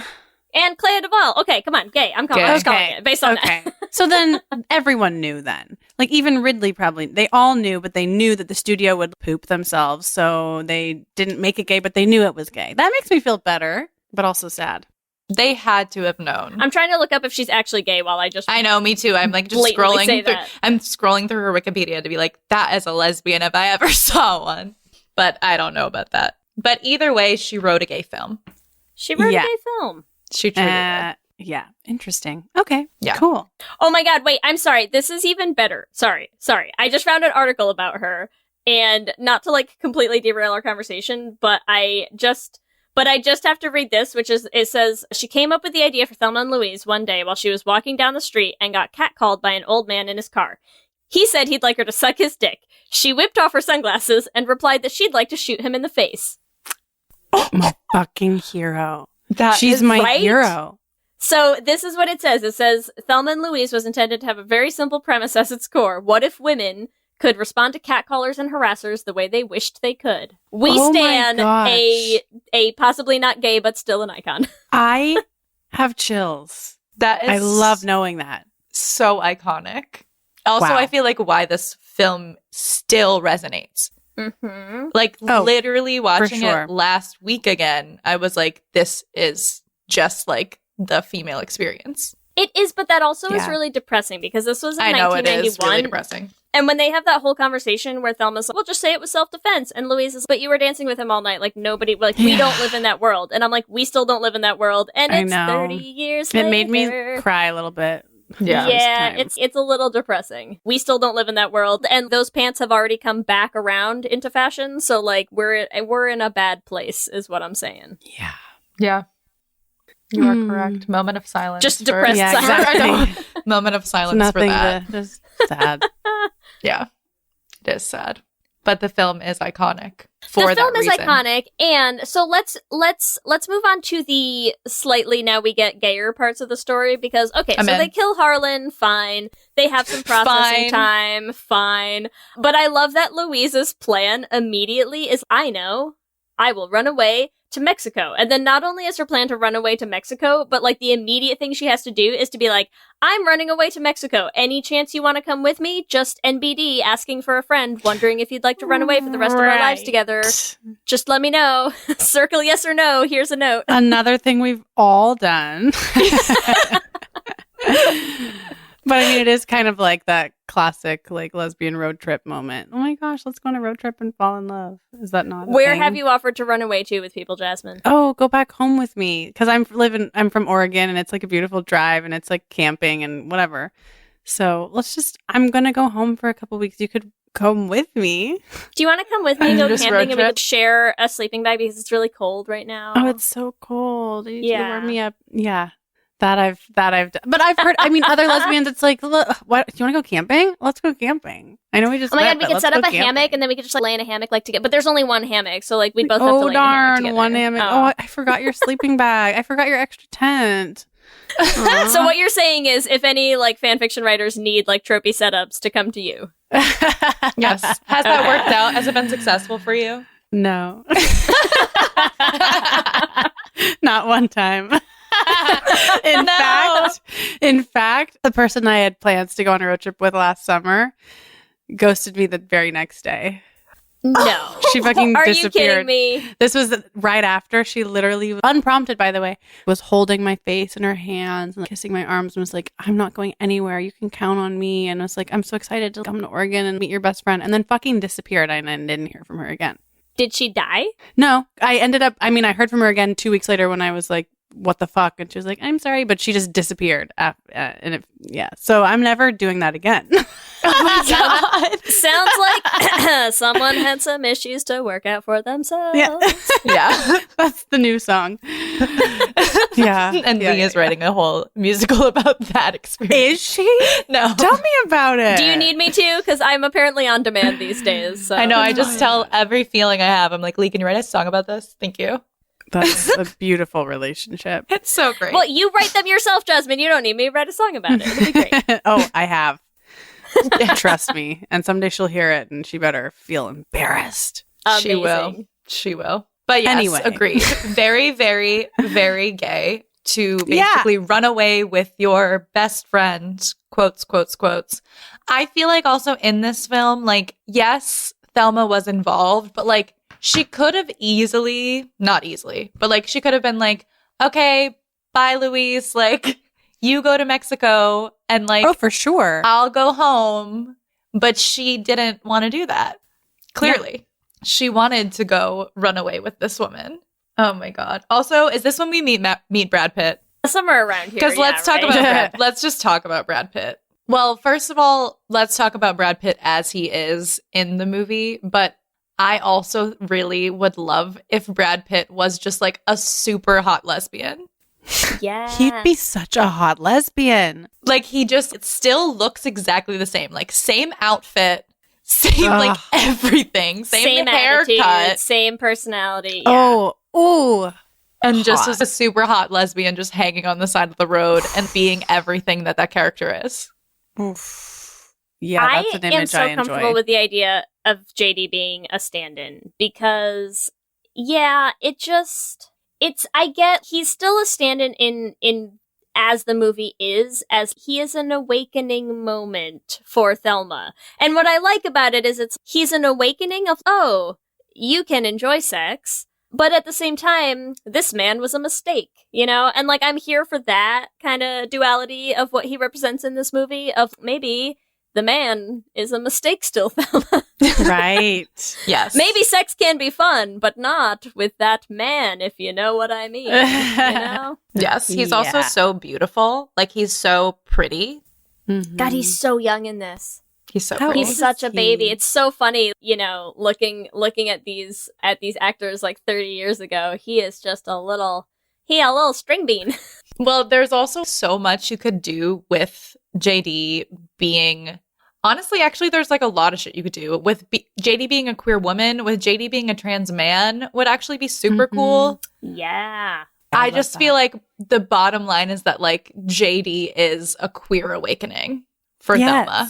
And Clea Duvall. Okay, come on, gay. I was calling it based on that. So then everyone knew then. Like even Ridley probably, they all knew, but they knew that the studio would poop themselves. So they didn't make it gay, but they knew it was gay. That makes me feel better, but also sad. They had to have known. I'm trying to look up if she's actually gay while I know, me too. I'm like just scrolling through. That. I'm scrolling through her Wikipedia to be like, that is a lesbian if I ever saw one. But I don't know about that. But either way, she wrote a gay film. She wrote a gay film. She truly did. Yeah, interesting. Okay, yeah, cool. Oh my God, wait, I'm sorry. This is even better. Sorry. I just found an article about her, and not to like completely derail our conversation, but I just have to read this, which is, it says, she came up with the idea for Thelma and Louise one day while she was walking down the street and got catcalled by an old man in his car. He said he'd like her to suck his dick. She whipped off her sunglasses and replied that she'd like to shoot him in the face. Oh, my fucking hero. She's my hero. So this is what it says. It says, Thelma and Louise was intended to have a very simple premise as its core. What if women could respond to catcallers and harassers the way they wished they could? We stan a possibly not gay, but still an icon. I have chills. I love knowing that. So iconic. Also, I feel like why this film still resonates. Mm-hmm. Like literally watching it last week again, I was like, this is just like the female experience. It is, but that also is really depressing because this was in 1991. It is really depressing. And when they have that whole conversation where Thelma's like, well, just say it was self-defense. And Louise is, but you were dancing with him all night. Like nobody, like we don't live in that world. And I'm like, we still don't live in that world. And it's 30 years later. It made me cry a little bit. Yeah, it's a little depressing. We still don't live in that world, and those pants have already come back around into fashion. So, like, we're in a bad place, is what I'm saying. Yeah, you are correct. Moment of silence. Just depressed silence. Exactly. Moment of silence for that. Just sad. Yeah, it is sad. But the film is iconic for that reason. The film is iconic, and so let's move on to the slightly now we get gayer parts of the story because they kill Harlan, fine. They have some processing time, fine. But I love that Louise's plan immediately is, I know, I will run away to Mexico. And then not only is her plan to run away to Mexico, but like the immediate thing she has to do is to be like, I'm running away to Mexico. Any chance you want to come with me? Just NBD, asking for a friend, wondering if you'd like to run away for the rest of our lives together. Just let me know. Circle yes or no. Here's a note. Another thing we've all done. But I mean, it is kind of like that classic like lesbian road trip moment. Oh my gosh, let's go on a road trip and fall in love. Is that not Where have you offered to run away to with people, Jasmin? Oh, go back home with me. Because I'm from Oregon and it's like a beautiful drive and it's like camping and whatever. So I'm going to go home for a couple weeks. You could come with me. Do you want to come with me, go camping, and we could share a sleeping bag because it's really cold right now? Oh, it's so cold. You warm me up. Yeah. That I've done. But I've heard, I mean, other lesbians, it's like, look, what, do you want to go camping? Let's go camping. I know we just Oh my God, we could set up a hammock and then we could just like lay in a hammock like together. But there's only one hammock, so like we'd both have to lay in a hammock together. One hammock. Oh, I forgot your sleeping bag. I forgot your extra tent. So what you're saying is if any like fan fiction writers need like tropey setups to come to you. Yes. Has that worked out? Has it been successful for you? No. Not one time. In fact, the person I had plans to go on a road trip with last summer ghosted me the very next day. No. She fucking disappeared. Are you kidding me? This was right after she literally, unprompted by the way, was holding my face in her hands and like, kissing my arms and was like, I'm not going anywhere. You can count on me. And I was like, I'm so excited to come to Oregon and meet your best friend. And then fucking disappeared and I didn't hear from her again. Did she die? No. I heard from her again 2 weeks later when I was like, what the fuck? And she was like, I'm sorry, but she just disappeared. So I'm never doing that again. Oh my God. Sounds like someone had some issues to work out for themselves. Yeah. That's the new song. Yeah. And Lee is writing a whole musical about that experience. Is she? No. Tell me about it. Do you need me to? Because I'm apparently on demand these days. So. I know. I just tell every feeling I have. I'm like, Lee, can you write a song about this? Thank you. That's a beautiful relationship. It's so great. Well, you write them yourself, Jasmin. You don't need me to write a song about it. It'll be great. Oh, I have. Trust me. And someday she'll hear it and she better feel embarrassed. She will. She will. But yes, Anyway. agreed. Very, very, very gay to basically run away with your best friend, quotes, quotes, quotes. I feel like also in this film, like, yes, Thelma was involved, but like she could have not easily, but like she could have been like, okay, bye, Louise. Like, you go to Mexico and like, Oh, for sure. I'll go home. But she didn't want to do that. Clearly. She wanted to go run away with this woman. Oh my God. Also, is this when we meet Brad Pitt? Somewhere around here. Because let's talk about let's just talk about Brad Pitt. Well, first of all, let's talk about Brad Pitt as he is in the movie. But I also really would love if Brad Pitt was just like a super hot lesbian. Yeah. He'd be such a hot lesbian. Like he just still looks exactly the same. Like same outfit. Same, like, everything. Same haircut. Attitude, same personality. Yeah. Oh. And just as a super hot lesbian just hanging on the side of the road and being everything that that character is. Oof. Yeah, that's an image I enjoy. I am so comfortable with the idea of JD being a stand-in because, yeah, I get he's still a stand-in in as the movie is, as he is an awakening moment for Thelma. And what I like about it is he's an awakening of, oh, you can enjoy sex, but at the same time, this man was a mistake, you know? And like, I'm here for that kind of duality of what he represents in this movie, of maybe the man is a mistake still, Thelma. Right. Yes. Maybe sex can be fun, but not with that man, if you know what I mean. You know? Yes. He's also so beautiful. Like, he's so pretty. Mm-hmm. God, he's so young in this. He's so pretty. He's such a baby. It's so funny, you know, looking at these actors like 30 years ago. He is just a little string bean. Well, there's also so much you could do with JD being... Honestly, actually, there's like a lot of shit you could do with JD being a queer woman, with JD being a trans man would actually be super cool. Yeah. I just feel like the bottom line is that like JD is a queer awakening for Thelma.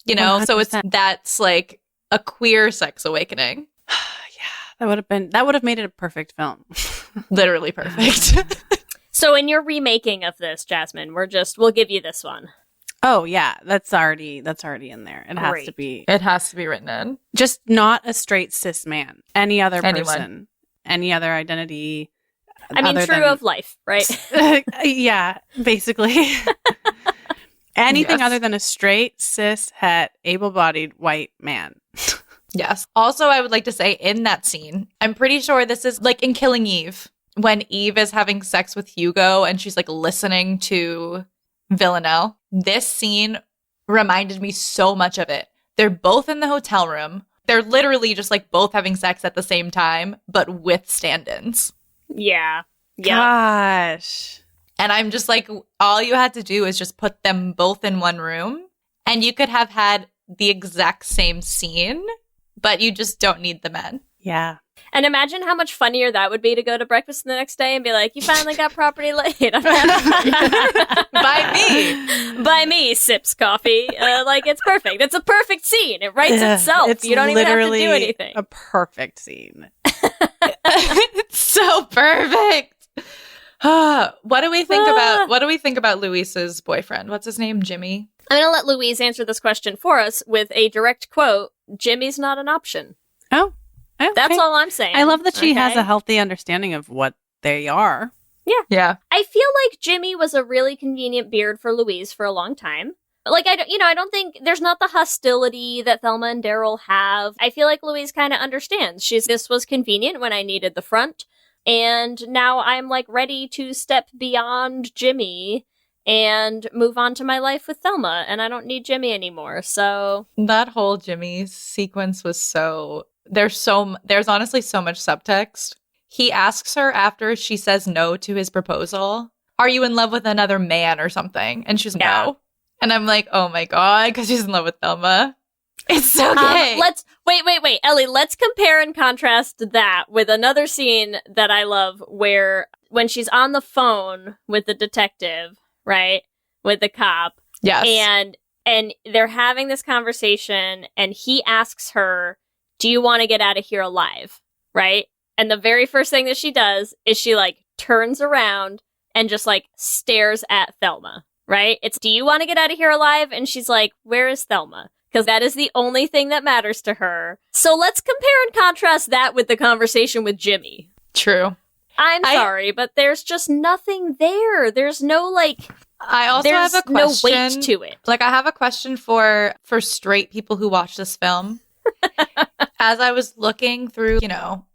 You know, 100%. So that's like a queer sex awakening. That would have made it a perfect film. Literally perfect. So in your remaking of this, Jasmin, we'll give you this one. Oh yeah, that's already in there. It has to be. It has to be written in. Just not a straight cis man. Any other person, any other identity. I mean, true of life, right? Yeah, basically. Anything other than a straight cis het able-bodied white man. Yes. Also, I would like to say in that scene, I'm pretty sure this is like in Killing Eve, when Eve is having sex with Hugo and she's like listening to Villanelle. This scene reminded me so much of it. They're both in the hotel room. They're literally just like both having sex at the same time, but with stand-ins. Yeah. Gosh. And I'm just like, all you had to do is just put them both in one room and you could have had the exact same scene, but you just don't need the men. Yeah. And imagine how much funnier that would be to go to breakfast the next day and be like, you finally got property laid. By me, sips coffee. Like, it's perfect. It's a perfect scene. It writes itself. You don't even have to do anything. A perfect scene. It's so perfect. What do we think about Louise's boyfriend? What's his name? Jimmy? I'm going to let Louise answer this question for us with a direct quote. Jimmy's not an option. Oh. Okay. That's all I'm saying. I love that she has a healthy understanding of what they are. Yeah. I feel like Jimmy was a really convenient beard for Louise for a long time. Like, I don't think there's not the hostility that Thelma and Daryl have. I feel like Louise kind of understands. This was convenient when I needed the front. And now I'm like ready to step beyond Jimmy and move on to my life with Thelma. And I don't need Jimmy anymore. So that whole Jimmy sequence was there's honestly so much subtext. He asks her after she says no to his proposal, are you in love with another man or something? And she's no. And I'm like, oh my God, because she's in love with Thelma. It's so gay. Wait, Ellie, let's compare and contrast that with another scene that I love where when she's on the phone with the detective, right? With the cop. Yes. And and they're having this conversation, and he asks her, do you want to get out of here alive? Right? And the very first thing that she does is she, like, turns around and just, like, stares at Thelma. Right? It's, do you want to get out of here alive? And she's like, where is Thelma? Because that is the only thing that matters to her. So let's compare and contrast that with the conversation with Jimmy. True. I'm sorry, but there's just nothing there. There's no, like... I also have a question. No weight to it. Like, I have a question for straight people who watch this film. As I was looking through, you know,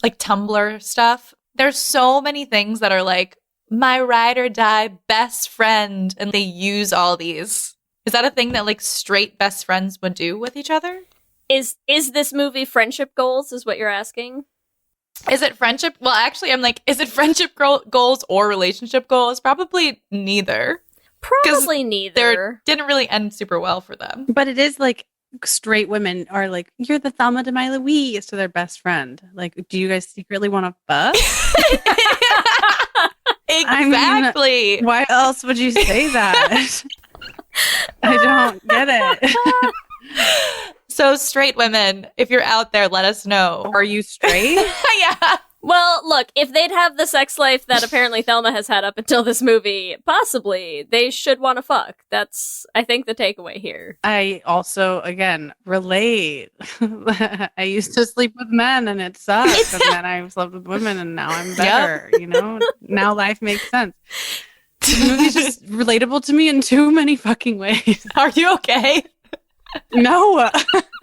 like Tumblr stuff, there's so many things that are like, my ride or die best friend, and they use all these. Is that a thing that, like, straight best friends would do with each other? Is this movie friendship goals, is what you're asking? Is it friendship? Well, actually, I'm like, is it friendship goals or relationship goals? Probably neither. Probably neither. They didn't really end super well for them. But it is like straight women are like, you're the Thelma to my Louise to their best friend. Like, do you guys secretly want to fuck? Exactly. I mean, why else would you say that? I don't get it. So, straight women, if you're out there, let us know. Are you straight? Yeah. Well, look, if they'd have the sex life that apparently Thelma has had up until this movie, possibly, they should want to fuck. That's, I think, the takeaway here. I also, again, relate. I used to sleep with men and it sucked. And then I slept with women and now I'm better. You know, now life makes sense. The movie's just relatable to me in too many fucking ways. Are you okay? No.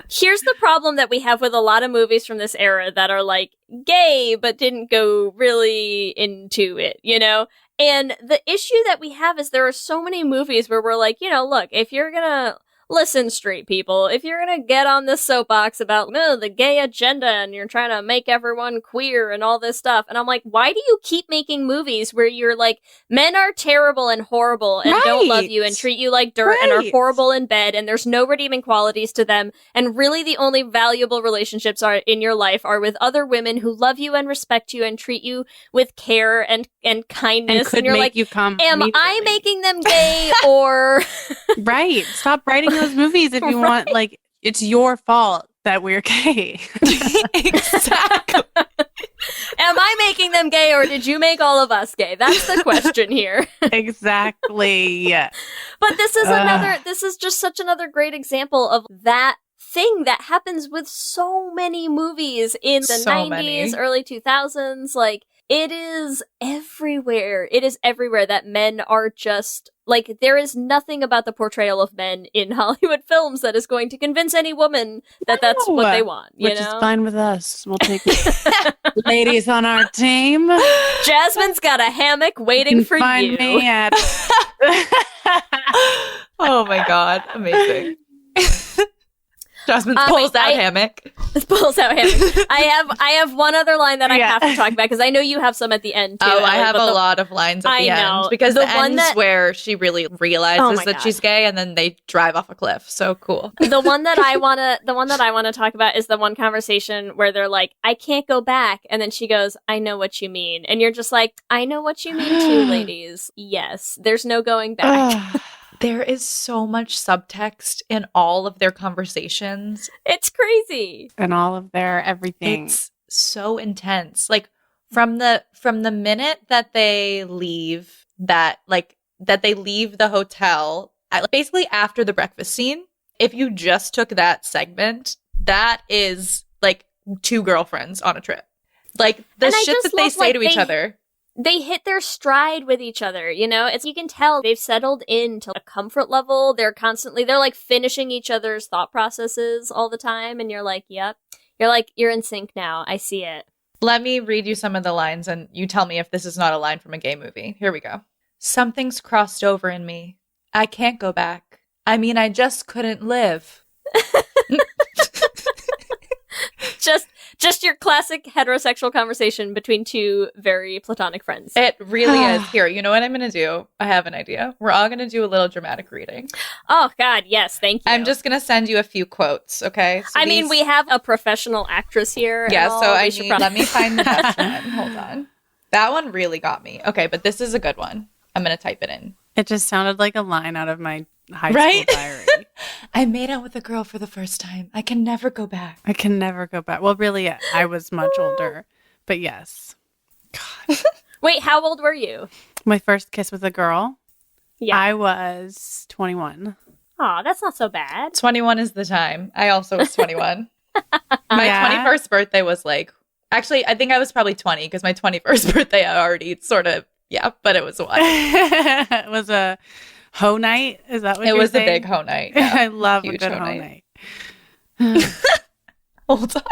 Here's the problem that we have with a lot of movies from this era that are like gay, but didn't go really into it, you know? And the issue that we have is there are so many movies where we're like, you know, look, if you're gonna listen, straight people, if you're gonna get on this soapbox about the gay agenda and you're trying to make everyone queer and all this stuff, and I'm like, why do you keep making movies where you're like, men are terrible and horrible and don't love you and treat you like dirt and are horrible in bed and there's no redeeming qualities to them, and really the only valuable relationships are in your life are with other women who love you and respect you and treat you with care and kindness, and you're like, am I making them gay or right? Stop writing those movies if you want, like, it's your fault that we're gay. Exactly. Am I making them gay or did you make all of us gay? That's the question here. Exactly. But this is just such another great example of that thing that happens with so many movies in the 90s, early 2000s. Like, it is everywhere. It is everywhere that men are just, like, there is nothing about the portrayal of men in Hollywood films that is going to convince any woman that that's what they want, which is fine with us. We'll take ladies on our team. Jasmine's got a hammock waiting for find you. Me at oh my God. Amazing. Jasmine pulls out hammock. Pulls out hammock. I have one other line that I have to talk about because I know you have some at the end too. Oh, I have a lot of lines at the end because the one ends where she really realizes that she's gay, and then they drive off a cliff. So cool. The one that I wanna talk about is the one conversation where they're like, "I can't go back," and then she goes, "I know what you mean," and you're just like, "I know what you mean too, ladies. Yes, there's no going back." There is so much subtext in all of their conversations. It's crazy. And all of their everything. It's so intense. Like from the minute that they leave that they leave the hotel, basically after the breakfast scene, if you just took that segment, that is like two girlfriends on a trip. Like the shit that they say to each other. They hit their stride with each other, you know? You can tell they've settled into a comfort level. They're like finishing each other's thought processes all the time. And you're like, yep. You're in sync now. I see it. Let me read you some of the lines and you tell me if this is not a line from a gay movie. Here we go. Something's crossed over in me. I can't go back. I mean, I just couldn't live. Just your classic heterosexual conversation between two very platonic friends. It really is. Here, you know what I'm going to do? I have an idea. We're all going to do a little dramatic reading. Oh, God, yes, thank you. I'm just going to send you a few quotes, okay? So mean, we have a professional actress here. Yeah, so let me find the best one. Hold on. That one really got me. Okay, but this is a good one. I'm going to type it in. It just sounded like a line out of my high school diary. I made out with a girl for the first time. I can never go back. I can never go back. Well, really, I was much older, but yes. God. Wait, how old were you? My first kiss with a girl? Yeah. I was 21. Aw, that's not so bad. 21 is the time. I also was 21. My 21st birthday was like, actually, I think I was probably 20 because my 21st birthday I already sort of, but it was a while. It was a hoe night? Is that what it you're was saying? a big hoe night. Yeah. I love Huge a good hoe hoe night. night. Hold on.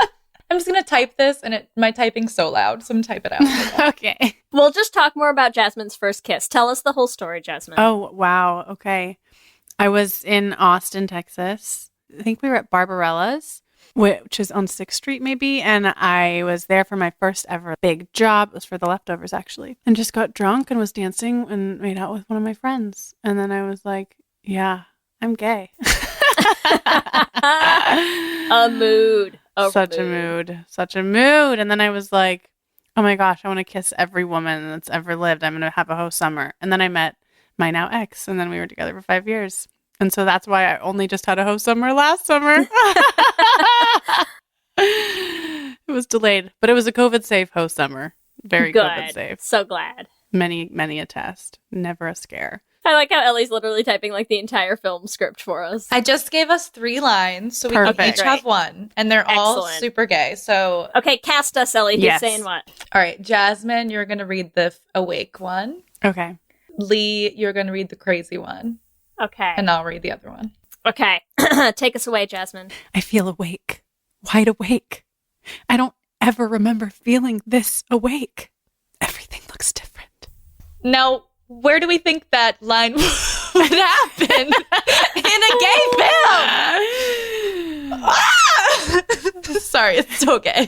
I'm just going to type this, and my typing's so loud, so I'm going to type it out. Okay. We'll just talk more about Jasmine's first kiss. Tell us the whole story, Jasmine. Oh, wow. Okay. I was in Austin, Texas. I think we were at Barbarella's, which is on 6th Street maybe. And I was there for my first ever big job. It was for The Leftovers, actually. And just got drunk and was dancing and made out with one of my friends. And then I was like, yeah, I'm gay. A mood. Such a mood. And then I was like, oh my gosh, I want to kiss every woman that's ever lived. I'm going to have a whole summer. And then I met my now ex, and then we were together for 5 years. And so that's why I only just had a whole summer last summer. It was delayed, but it was a COVID-safe host summer. Very good. COVID-safe. So glad. Many a test. Never a scare. I like how Ellie's literally typing like the entire film script for us. I just gave us 3 lines, so we can Perfect. each have one. And they're all Excellent. super gay. So, Okay, cast us, Ellie. Who's Yes. saying what? all right, Jasmine, you're going to read the awake one. Okay. Lee, you're going to read the crazy one. Okay. And I'll read the other one. Okay. Take us away, Jasmine. I feel awake. Wide awake. I don't ever remember feeling this awake. Everything looks different. Now, where do we think that line would happen in a gay film? Sorry, it's so gay.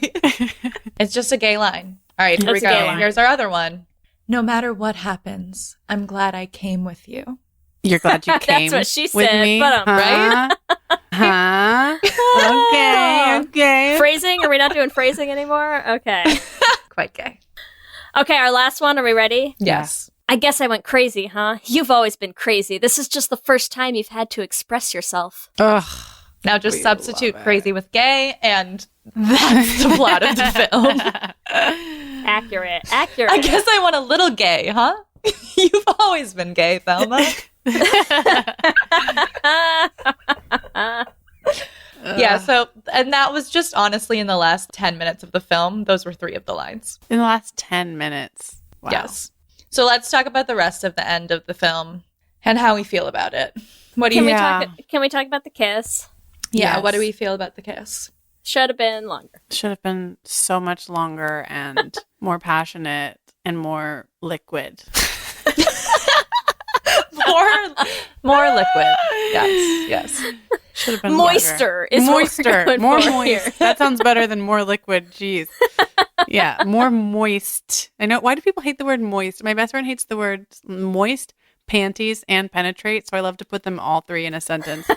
It's just a gay line. All right, here we It's a gay go. line. Here's our other one. No matter what happens, I'm glad I came with you. You're glad you came That's what she with said, me, but huh? Huh? Okay. Phrasing? Are we not doing phrasing anymore? Okay. Quite gay. Okay, our last one. Are we ready? Yes. I guess I went crazy, huh? You've always been crazy. This is just the first time you've had to express yourself. Ugh. Now just We substitute love it. crazy with gay, and that's the plot of the film. Accurate. I guess I want a little gay, huh? You've always been gay, Thelma. Yeah, so, and that was just honestly in the last 10 minutes of the film. Those were 3 of the lines. In the last 10 minutes. Wow. Yes. So let's talk about the rest of the end of the film and how we feel about it. What do you Can we talk about the kiss? Yeah, Yes. what do we feel about the kiss? Should have been longer. Should have been so much longer and more passionate and more liquid. More liquid. Yes. Should have been Moister is longer. what we're going More for moist. here. That sounds better than more liquid. Jeez. Yeah, more moist. I know. Why do people hate the word moist? My best friend hates the word moist, panties, and penetrate. So I love to put them all 3 in a sentence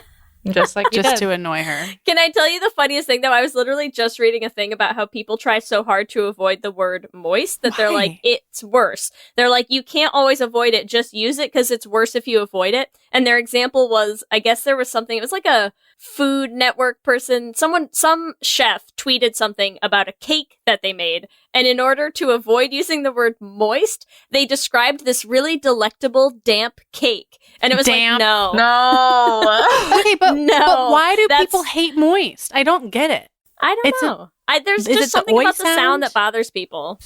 Just like you just did. to annoy her. Can I tell you the funniest thing, though? I was literally just reading a thing about how people try so hard to avoid the word moist that they're Why? like, it's worse. They're like, you can't always avoid it. Just use it because it's worse if you avoid it. And their example was, I guess there was something, it was like a Food Network person, some chef tweeted something about a cake that they made. And in order to avoid using the word moist, they described this really delectable damp cake. And it was Damp? like, no. No. Okay, but why do that's- people hate moist? I don't get it. I don't It's know. There's is it the just something oi about the sound sound? that bothers people.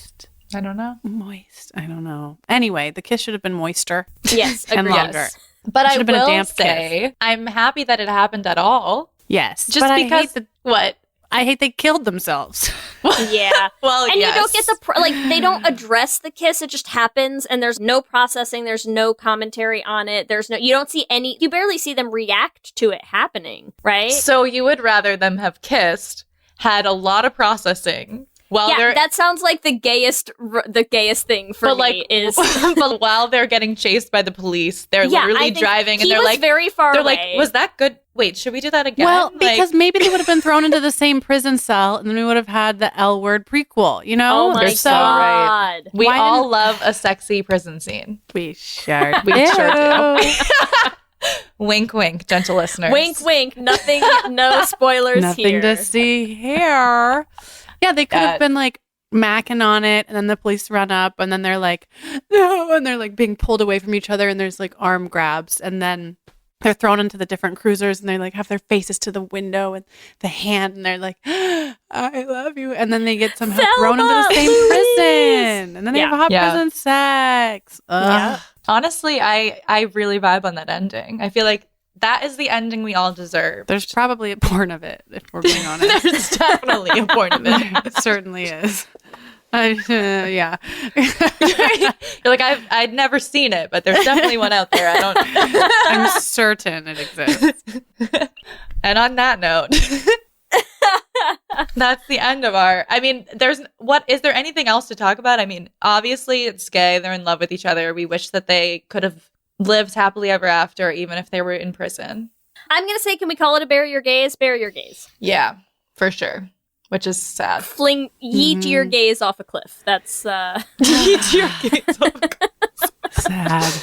I don't know. Moist. I don't know. Anyway, the kiss should have been moister. Yes, And agreed. longer. But It I should have been a will damp say, I'm happy that it happened at all. Yes. Just but because, what? I hate they killed themselves. Yeah. Well, And yes. you don't get the they don't address the kiss. It just happens, and there's no processing. There's no commentary on it. You don't see any. You barely see them react to it happening, right? So you would rather them have kissed, had a lot of processing, while yeah, they're that sounds like the gayest thing for me is. but while they're getting chased by the police, they're Yeah, I literally think driving, and he they're was like, very far they're away. like, was that good? Wait, should we do that again? Well, Like- because maybe they would have been thrown into the same prison cell, and then we would have had the L word prequel. You know? Oh my You're so right. god! we Why all didn't- love a sexy prison scene. We sure We sure do. Wink, wink, gentle listeners. Wink, wink. Nothing, no spoilers Nothing here. to see here. Yeah, they could have been like macking on it, and then the police run up, and then they're like, no, and they're like being pulled away from each other, and there's like arm grabs, and then they're thrown into the different cruisers, and they like have their faces to the window and the hand, and they're like, I love you, and then they get somehow thrown into the same Louise! prison, and then they have a hot prison sex. Ugh. Honestly, I really vibe on that ending. I feel like that is the ending we all deserve. There's probably a porn of it, if we're being honest. There's definitely a porn of it. It certainly is. Yeah. You're like, I'd never seen it, but there's definitely one out there. I'm certain it exists. And on that note, that's the end of our. I mean, is there anything else to talk about? I mean, obviously it's gay. They're in love with each other. We wish that they could have lived happily ever after, even if they were in prison. I'm going to say, can we call it a bury your gaze? Bury your gaze. Yeah, for sure. Which is sad. Yeet your gaze off a cliff. That's Yeet your gaze off a cliff. Sad.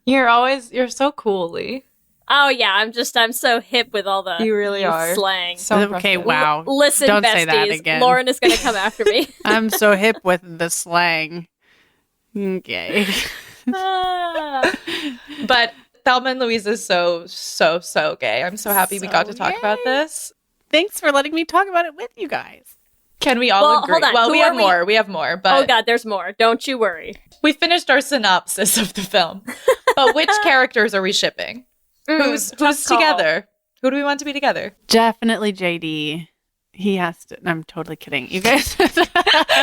You're so cool, Lee. Oh yeah, I'm so hip with all the You really are. slang. So Okay, impressive. wow. Listen, Don't besties, say that again. Lauren is going to come after me. I'm so hip with the slang. Okay. But Thelma and Louise is so gay. I'm so happy we got to talk about this. Thanks for letting me talk about it with you guys. Can we all Well, agree? hold on. Well, Who we are have we- more. We have more. But Oh god, there's more. Don't you worry. we finished our synopsis of the film. But which characters are we shipping? Who's tough call. together? Who do we want to be together? Definitely JD. He has to. I'm totally kidding. You guys.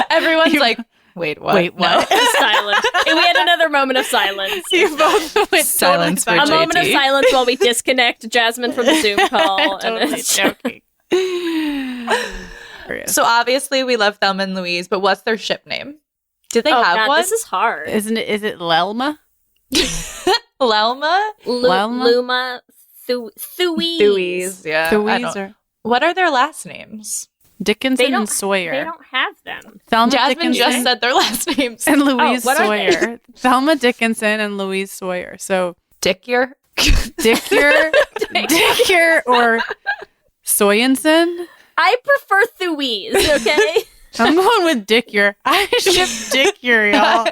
Everyone's like, wait, what? Wait, what? No. Silence. And we had another moment of silence. You both went Silence for A JD. moment of silence while we disconnect Jasmin from the Zoom call. Totally joking. So obviously we love Thelma and Louise, but what's their ship name? Did they have God, one? this is hard. Isn't it? Is it Lelma? Lelma? Lelma? Luma, Thuise. Louise, yeah. Louise or What are their last names? Dickinson and Sawyer. They don't have them. Thelma Jasmine Dickinson just said their last names. and Louise what are they? Sawyer. Thelma Dickinson and Louise Sawyer. So Dickier? Dickier or Soyenson? I prefer Thuise, okay? I'm going with Dickier. I ship Dickier, y'all.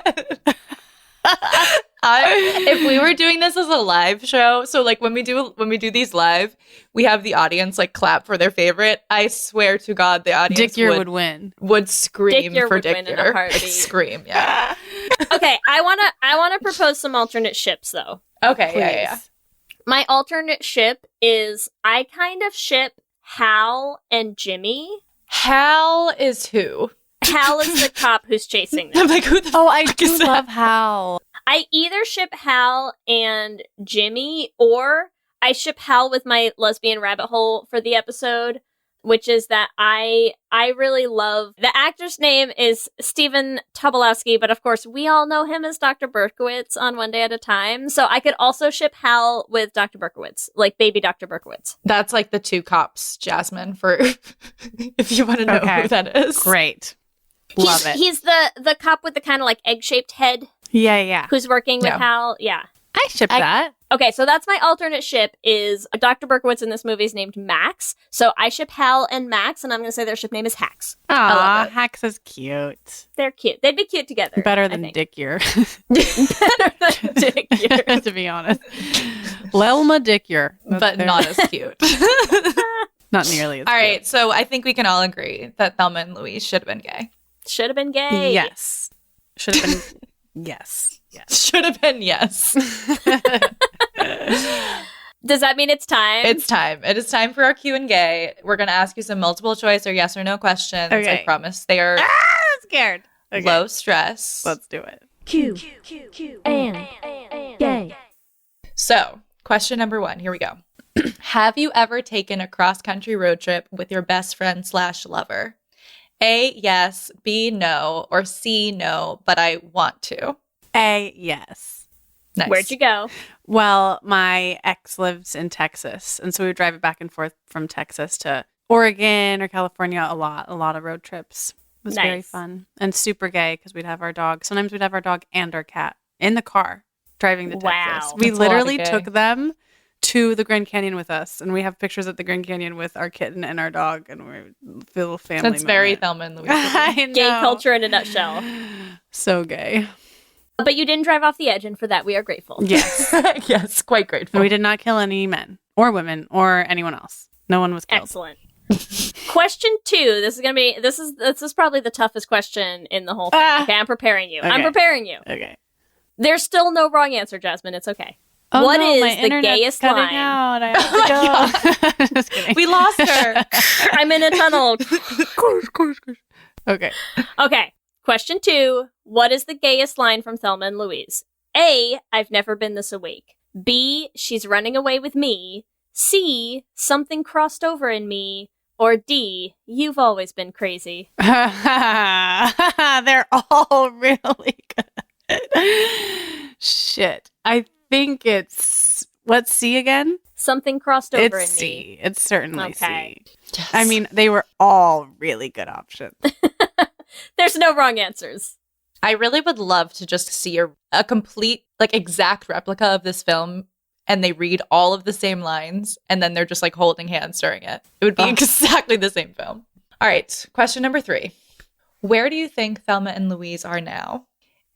If we were doing this as a live show, so like when we do these live, we have the audience like clap for their favorite. I swear to God, the audience Dickier would win. would scream Dickier for would win in a Dickier. heartbeat. Scream, yeah. Okay, I wanna propose some alternate ships though. Okay, yeah. My alternate ship is I kind of ship Hal and Jimmy. Hal is who? Hal is the cop who's chasing them. I'm like, who the Oh, I fuck do is that? love Hal. I either ship Hal and Jimmy, or I ship Hal with my lesbian rabbit hole for the episode, which is that I really love the actor's name is Stephen Tobolowsky, but of course we all know him as Dr. Berkowitz on One Day at a Time. So I could also ship Hal with Dr. Berkowitz, like baby Dr. Berkowitz. That's like the two cops, Jasmine, for if you want to know Okay. who that is. Great. Love it. He's the cop with the kind of like egg-shaped head Yeah. who's working with Yeah. Hal. Yeah. I ship that. Okay, so that's my alternate ship is Dr. Berkowitz in this movie is named Max. So I ship Hal and Max, and I'm going to say their ship name is Hax. Aw, love it. Hax is cute. They're cute. They'd be cute together. Better I than think. Dickier, Better than Dick. to be honest. Lelma Dickier. But not as cute. Not nearly as All right, cute. so I think we can all agree that Thelma and Louise should have been gay. Should have been gay. Yes. Should have been. Yes. Should have been, yes. Does that mean it's time? It's time. It is time for our Q and Gay. We're going to ask you some multiple choice or yes or no questions. Okay. I promise they are I'm scared. Okay. low stress. Let's do it. Q and gay. So, question number 1. Here we go. Have you ever taken a cross-country road trip with your best friend / lover? A, yes. B, no. Or C, no, but I want to. A, yes. Nice. Where'd you go? Well, my ex lives in Texas, and so we would drive it back and forth from Texas to Oregon or California a lot of road trips. It was very Nice. fun and super gay because we'd have our dog. Sometimes we'd have our dog and our cat in the car driving to Wow. Texas. We That's a lot of literally gay. took them to the Grand Canyon with us, and we have pictures at the Grand Canyon with our kitten and our dog, and we're a little family. That's very moment. Thelma and Louise. I know. Gay culture in a nutshell. So gay. But you didn't drive off the edge, and for that we are grateful. Yes. Yes, quite grateful. We did not kill any men or women or anyone else. No one was killed. Excellent. Question 2. This is probably the toughest question in the whole thing. Okay, I'm preparing you. I'm Okay. preparing you. Okay. There's still no wrong answer, Jasmine. It's okay. Oh, What no, is my the internet's gayest cutting line? out. I have to go. Just kidding. We lost her. I'm in a tunnel. Okay. Okay. Question 2. What is the gayest line from Thelma and Louise? A, I've never been this awake. B, she's running away with me. C, something crossed over in me. Or D, you've always been crazy. They're all really good. Shit. I think it's, what's C again? Something crossed over It's in C. me. It's certainly Okay. C. I mean, they were all really good options. There's no wrong answers. I really would love to just see a complete, like, exact replica of this film, and they read all of the same lines, and then they're just, like, holding hands during it. It would be exactly the same film. All right, question number 3. Where do you think Thelma and Louise are now?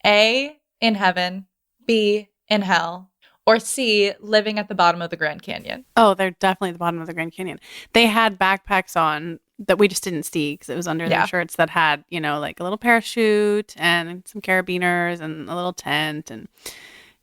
A, in heaven. B, in hell. Or C, living at the bottom of the Grand Canyon. Oh, they're definitely at the bottom of the Grand Canyon. They had backpacks on that we just didn't see because it was under their shirts that had, you know, like a little parachute and some carabiners and a little tent and,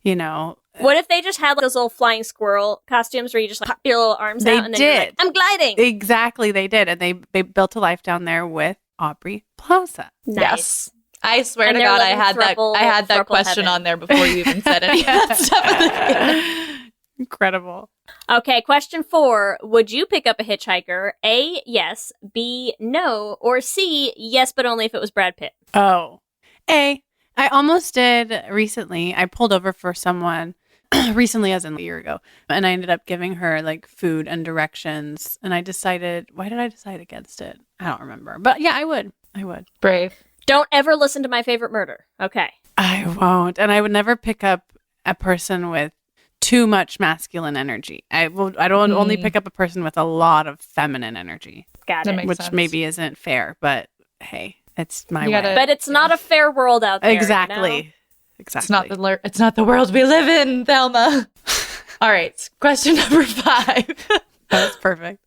you know. What if they just had like, those little flying squirrel costumes where you just like pop your little arms They out and then you're like, did. I'm gliding. Exactly, they did. And they built a life down there with Aubrey Plaza. Nice. Yes. I swear And to they're God, living I had that question heaven. on there before you even said any of that stuff at the beginning. Incredible. Okay, question 4. Would you pick up a hitchhiker? A, yes. B, no. Or C, yes, but only if it was Brad Pitt. Oh. I almost did recently. I pulled over for someone recently, as in a year ago, and I ended up giving her like food and directions. And I decided, why did I decide against it? I don't remember. But yeah, I would. Brave. Don't ever listen to My Favorite Murder. Okay. I won't. And I would never pick up a person with too much masculine energy. I don't only pick up a person with a lot of feminine energy, Got That it. makes which sense. maybe isn't fair, but hey, it's my You way. gotta- But it's not a fair world out there. Exactly. You know? Exactly. It's not the world we live in, Thelma. All right, question number 5. That's perfect.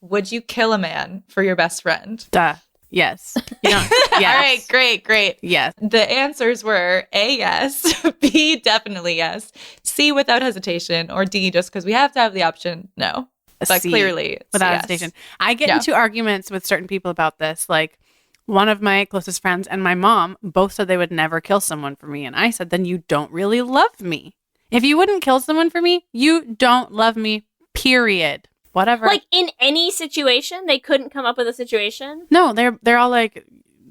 Would you kill a man for your best friend? Duh. Yes. You know, yes. All right, great. Yes. The answers were A, yes, B, definitely yes, C, without hesitation, or D, just because we have to have the option, no. But C, clearly, it's without yes. hesitation. I get into arguments with certain people about this. Like one of my closest friends and my mom both said they would never kill someone for me. And I said, then you don't really love me. If you wouldn't kill someone for me, you don't love me, period. Whatever. Like in any situation, they couldn't come up with a situation. No, they're all like,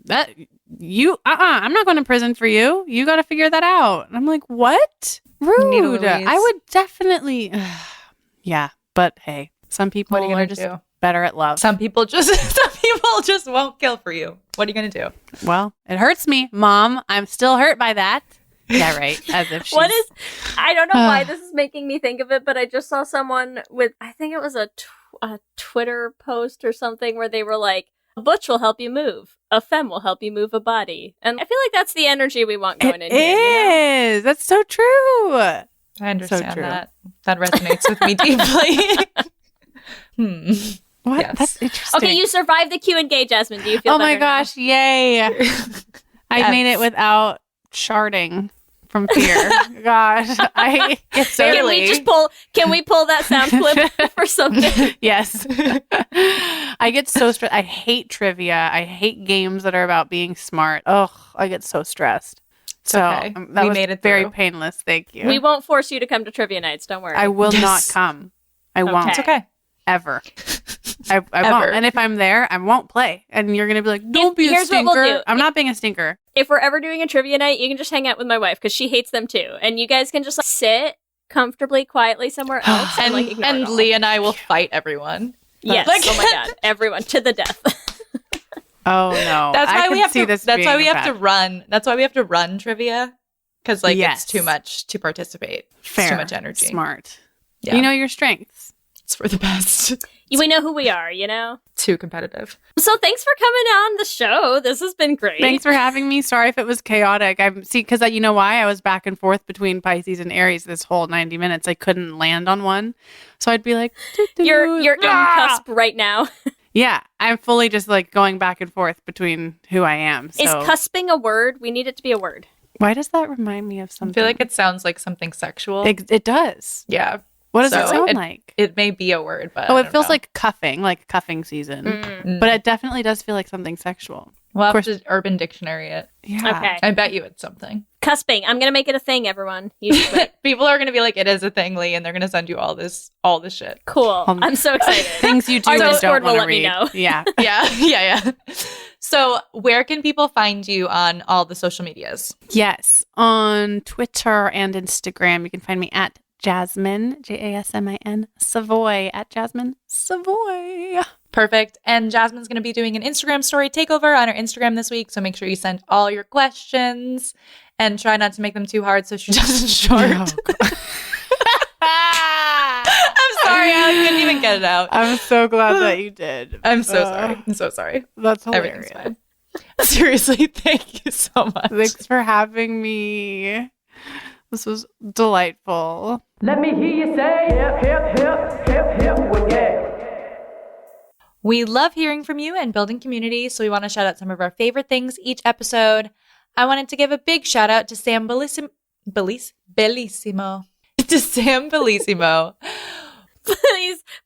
that you I'm not going to prison for you. You got to figure that out. And I'm like, what? Rude. Neither Louise. I would definitely yeah, but hey, some people What are you gonna just do? better at love. Some people just won't kill for you. What are you gonna do? Well, it hurts me, Mom. I'm still hurt by that. Yeah, right. As if she's What is? I don't know why this is making me think of it, but I just saw someone with, I think it was a Twitter post or something where they were like, a butch will help you move. A femme will help you move a body. And I feel like that's the energy we want going in It here. You know? is. That's so true. I understand true. that. That resonates with me deeply. What? Yes. That's interesting. Okay, you survived the Q and Gay, Jasmine. Do you feel Oh my better now? gosh, yay. I Yes. made it without sharding from fear. Gosh, I get so Can we pull that sound clip for something? Yes. I get so stressed. I hate trivia. I hate games that are about being smart. Oh, I get so stressed. So okay. that We was made it very through. painless. Thank you. We won't force you to come to trivia nights. Don't worry. I will Yes. not come. I won't. It's okay. Ever. I won't. Ever. And if I'm there, I won't play. And you're going to be like, don't be a here's what stinker. we'll do. I'm not being a stinker. If we're ever doing a trivia night, you can just hang out with my wife because she hates them too, and you guys can just like, sit comfortably, quietly somewhere else, and like ignore it And all. Lee and I will fight everyone. Yes. Like- Oh my god, everyone to the death. Oh, no. That's I why we can have see to. this That's why being we have to bad. run. That's why we have to run trivia because like Yes. it's too much to participate. Fair. It's too much energy. Smart. Yeah. You know your strengths. It's for the best. We know who we are, you know? Too competitive. So thanks for coming on the show. This has been great. Thanks for having me. Sorry if it was chaotic. Because you know why? I was back and forth between Pisces and Aries this whole 90 minutes. I couldn't land on one. So I'd be like, You're in cusp right now. Yeah, I'm fully just like going back and forth between who I am. So. Is cusping a word? We need it to be a word. Why does that remind me of something? I feel like it sounds like something sexual. It does. Yeah. What does it sound like? It may be a word, but it feels like cuffing season. But it definitely does feel like something sexual. We'll have to Urban Dictionary it. Yeah. Okay. I bet you it's something. Cusping. I'm going to make it a thing, everyone. You should wait. People are going to be like, it is a thing, Lee, and they're going to send you all this shit. Cool. I'm so excited. Things you do Our and Discord don't will want to let read. me know. Yeah. Yeah. So where can people find you on all the social medias? Yes. On Twitter and Instagram, you can find me at Jasmin, Jasmin, Savoy, at Jasmin Savoy. Perfect. And Jasmine's going to be doing an Instagram story takeover on her Instagram this week. So make sure you send all your questions and try not to make them too hard so she doesn't short. I'm sorry. I couldn't even get it out. I'm so glad that you did. I'm so sorry. I'm so sorry. That's hilarious. Everything's fine. Seriously, thank you so much. Thanks for having me. This was delightful. Let me hear you say hip, hip, hip, hip, hip, well, yeah. We love hearing from you and building community, so we want to shout out some of our favorite things each episode. I wanted to give a big shout out to Sam Bellissimo. To Sam Bellissimo.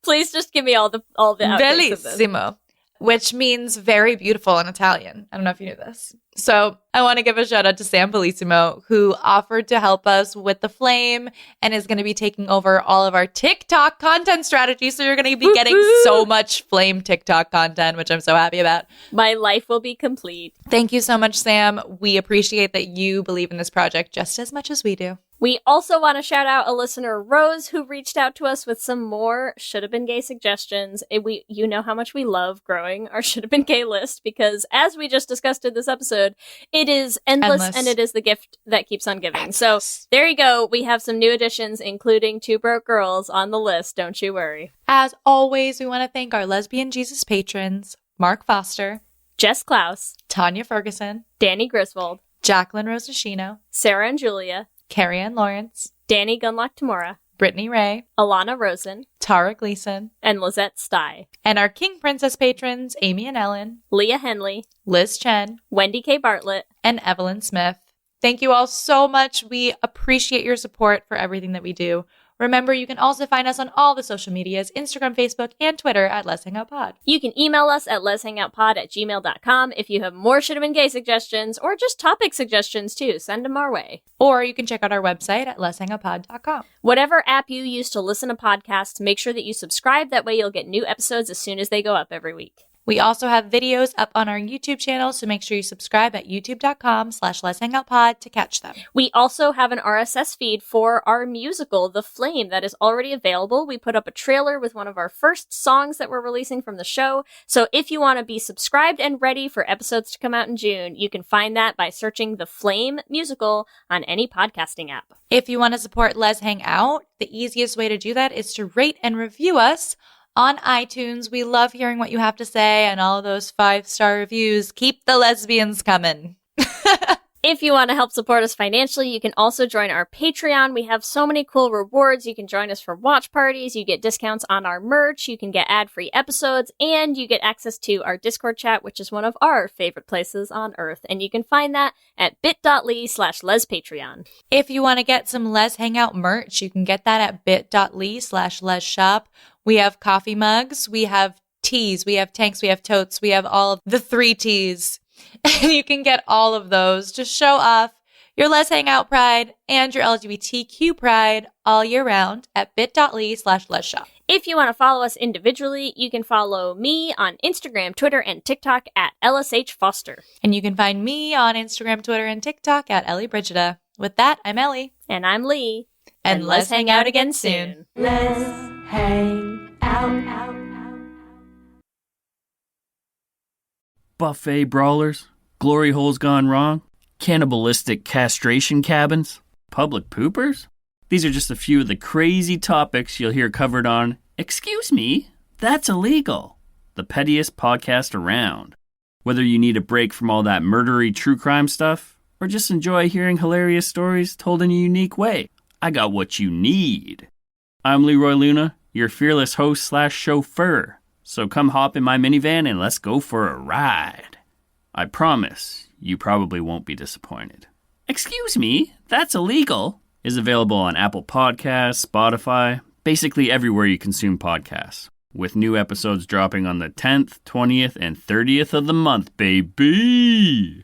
Please just give me all the outtakes of this. Bellissimo, which means very beautiful in Italian. I don't know if you knew this. So I want to give a shout out to Sam Bellissimo, who offered to help us with the flame and is going to be taking over all of our TikTok content strategy. So you're going to be getting so much flame TikTok content, which I'm so happy about. My life will be complete. Thank you so much, Sam. We appreciate that you believe in this project just as much as we do. We also want to shout out a listener, Rose, who reached out to us with some more Should Have Been Gay suggestions. You know how much we love growing our Should Have Been Gay list because, as we just discussed in this episode, it is endless. And it is the gift that keeps on giving. So there you go. We have some new additions, including Two Broke Girls on the list. Don't you worry. As always, we want to thank our Lesbian Jesus patrons, Mark Foster, Jess Klaus, Tanya Ferguson, Danny Griswold, Jacqueline Rosashino, Sarah and Julia, Carrie Ann Lawrence, Danny Gunlock Tamora, Brittany Ray, Alana Rosen, Tara Gleason, and Lizette Stye. And our King Princess patrons, Amy and Ellen, Leah Henley, Liz Chen, Wendy K. Bartlett, and Evelyn Smith. Thank you all so much. We appreciate your support for everything that we do. Remember, you can also find us on all the social medias, Instagram, Facebook, and Twitter at Let's Hang Out Pod. You can email us at letshangoutpod@gmail.com if you have more Should Have Been Gay suggestions or just topic suggestions too. Send them our way. Or you can check out our website at letshangoutpod.com. Whatever app you use to listen to podcasts, make sure that you subscribe. That way you'll get new episodes as soon as they go up every week. We also have videos up on our YouTube channel, so make sure you subscribe at youtube.com/letshangoutpod to catch them. We also have an RSS feed for our musical, The Flame, that is already available. We put up a trailer with one of our first songs that we're releasing from the show. So if you want to be subscribed and ready for episodes to come out in June, you can find that by searching The Flame Musical on any podcasting app. If you want to support Les Hang Out, the easiest way to do that is to rate and review us on iTunes. We love hearing what you have to say and all of those 5-star reviews. Keep the lesbians coming. If you want to help support us financially, you can also join our Patreon. We have so many cool rewards. You can join us for watch parties. You get discounts on our merch. You can get ad-free episodes, and you get access to our Discord chat, which is one of our favorite places on earth. And you can find that at bit.ly/lespatreon. If you want to get some Les Hangout merch, you can get that at bit.ly/lesshop. We have coffee mugs. We have teas. We have tanks. We have totes. We have all of the 3 T's. And you can get all of those to show off your Let's Hang Out pride and your LGBTQ pride all year round at bit.ly/lesshop. If you want to follow us individually, you can follow me on Instagram, Twitter, and TikTok at LSH Foster. And you can find me on Instagram, Twitter, and TikTok at Ellie Brigida. With that, I'm Ellie. And I'm Lee. And let's hang out again soon. Let's hang out. Buffet brawlers, glory holes gone wrong, cannibalistic castration cabins, public poopers? These are just a few of the crazy topics you'll hear covered on Excuse Me, That's Illegal, the pettiest podcast around. Whether you need a break from all that murdery true crime stuff, or just enjoy hearing hilarious stories told in a unique way, I got what you need. I'm Leroy Luna, your fearless host/chauffeur. So come hop in my minivan and let's go for a ride. I promise you probably won't be disappointed. Excuse Me, That's Illegal is available on Apple Podcasts, Spotify, basically everywhere you consume podcasts, with new episodes dropping on the 10th, 20th, and 30th of the month, baby!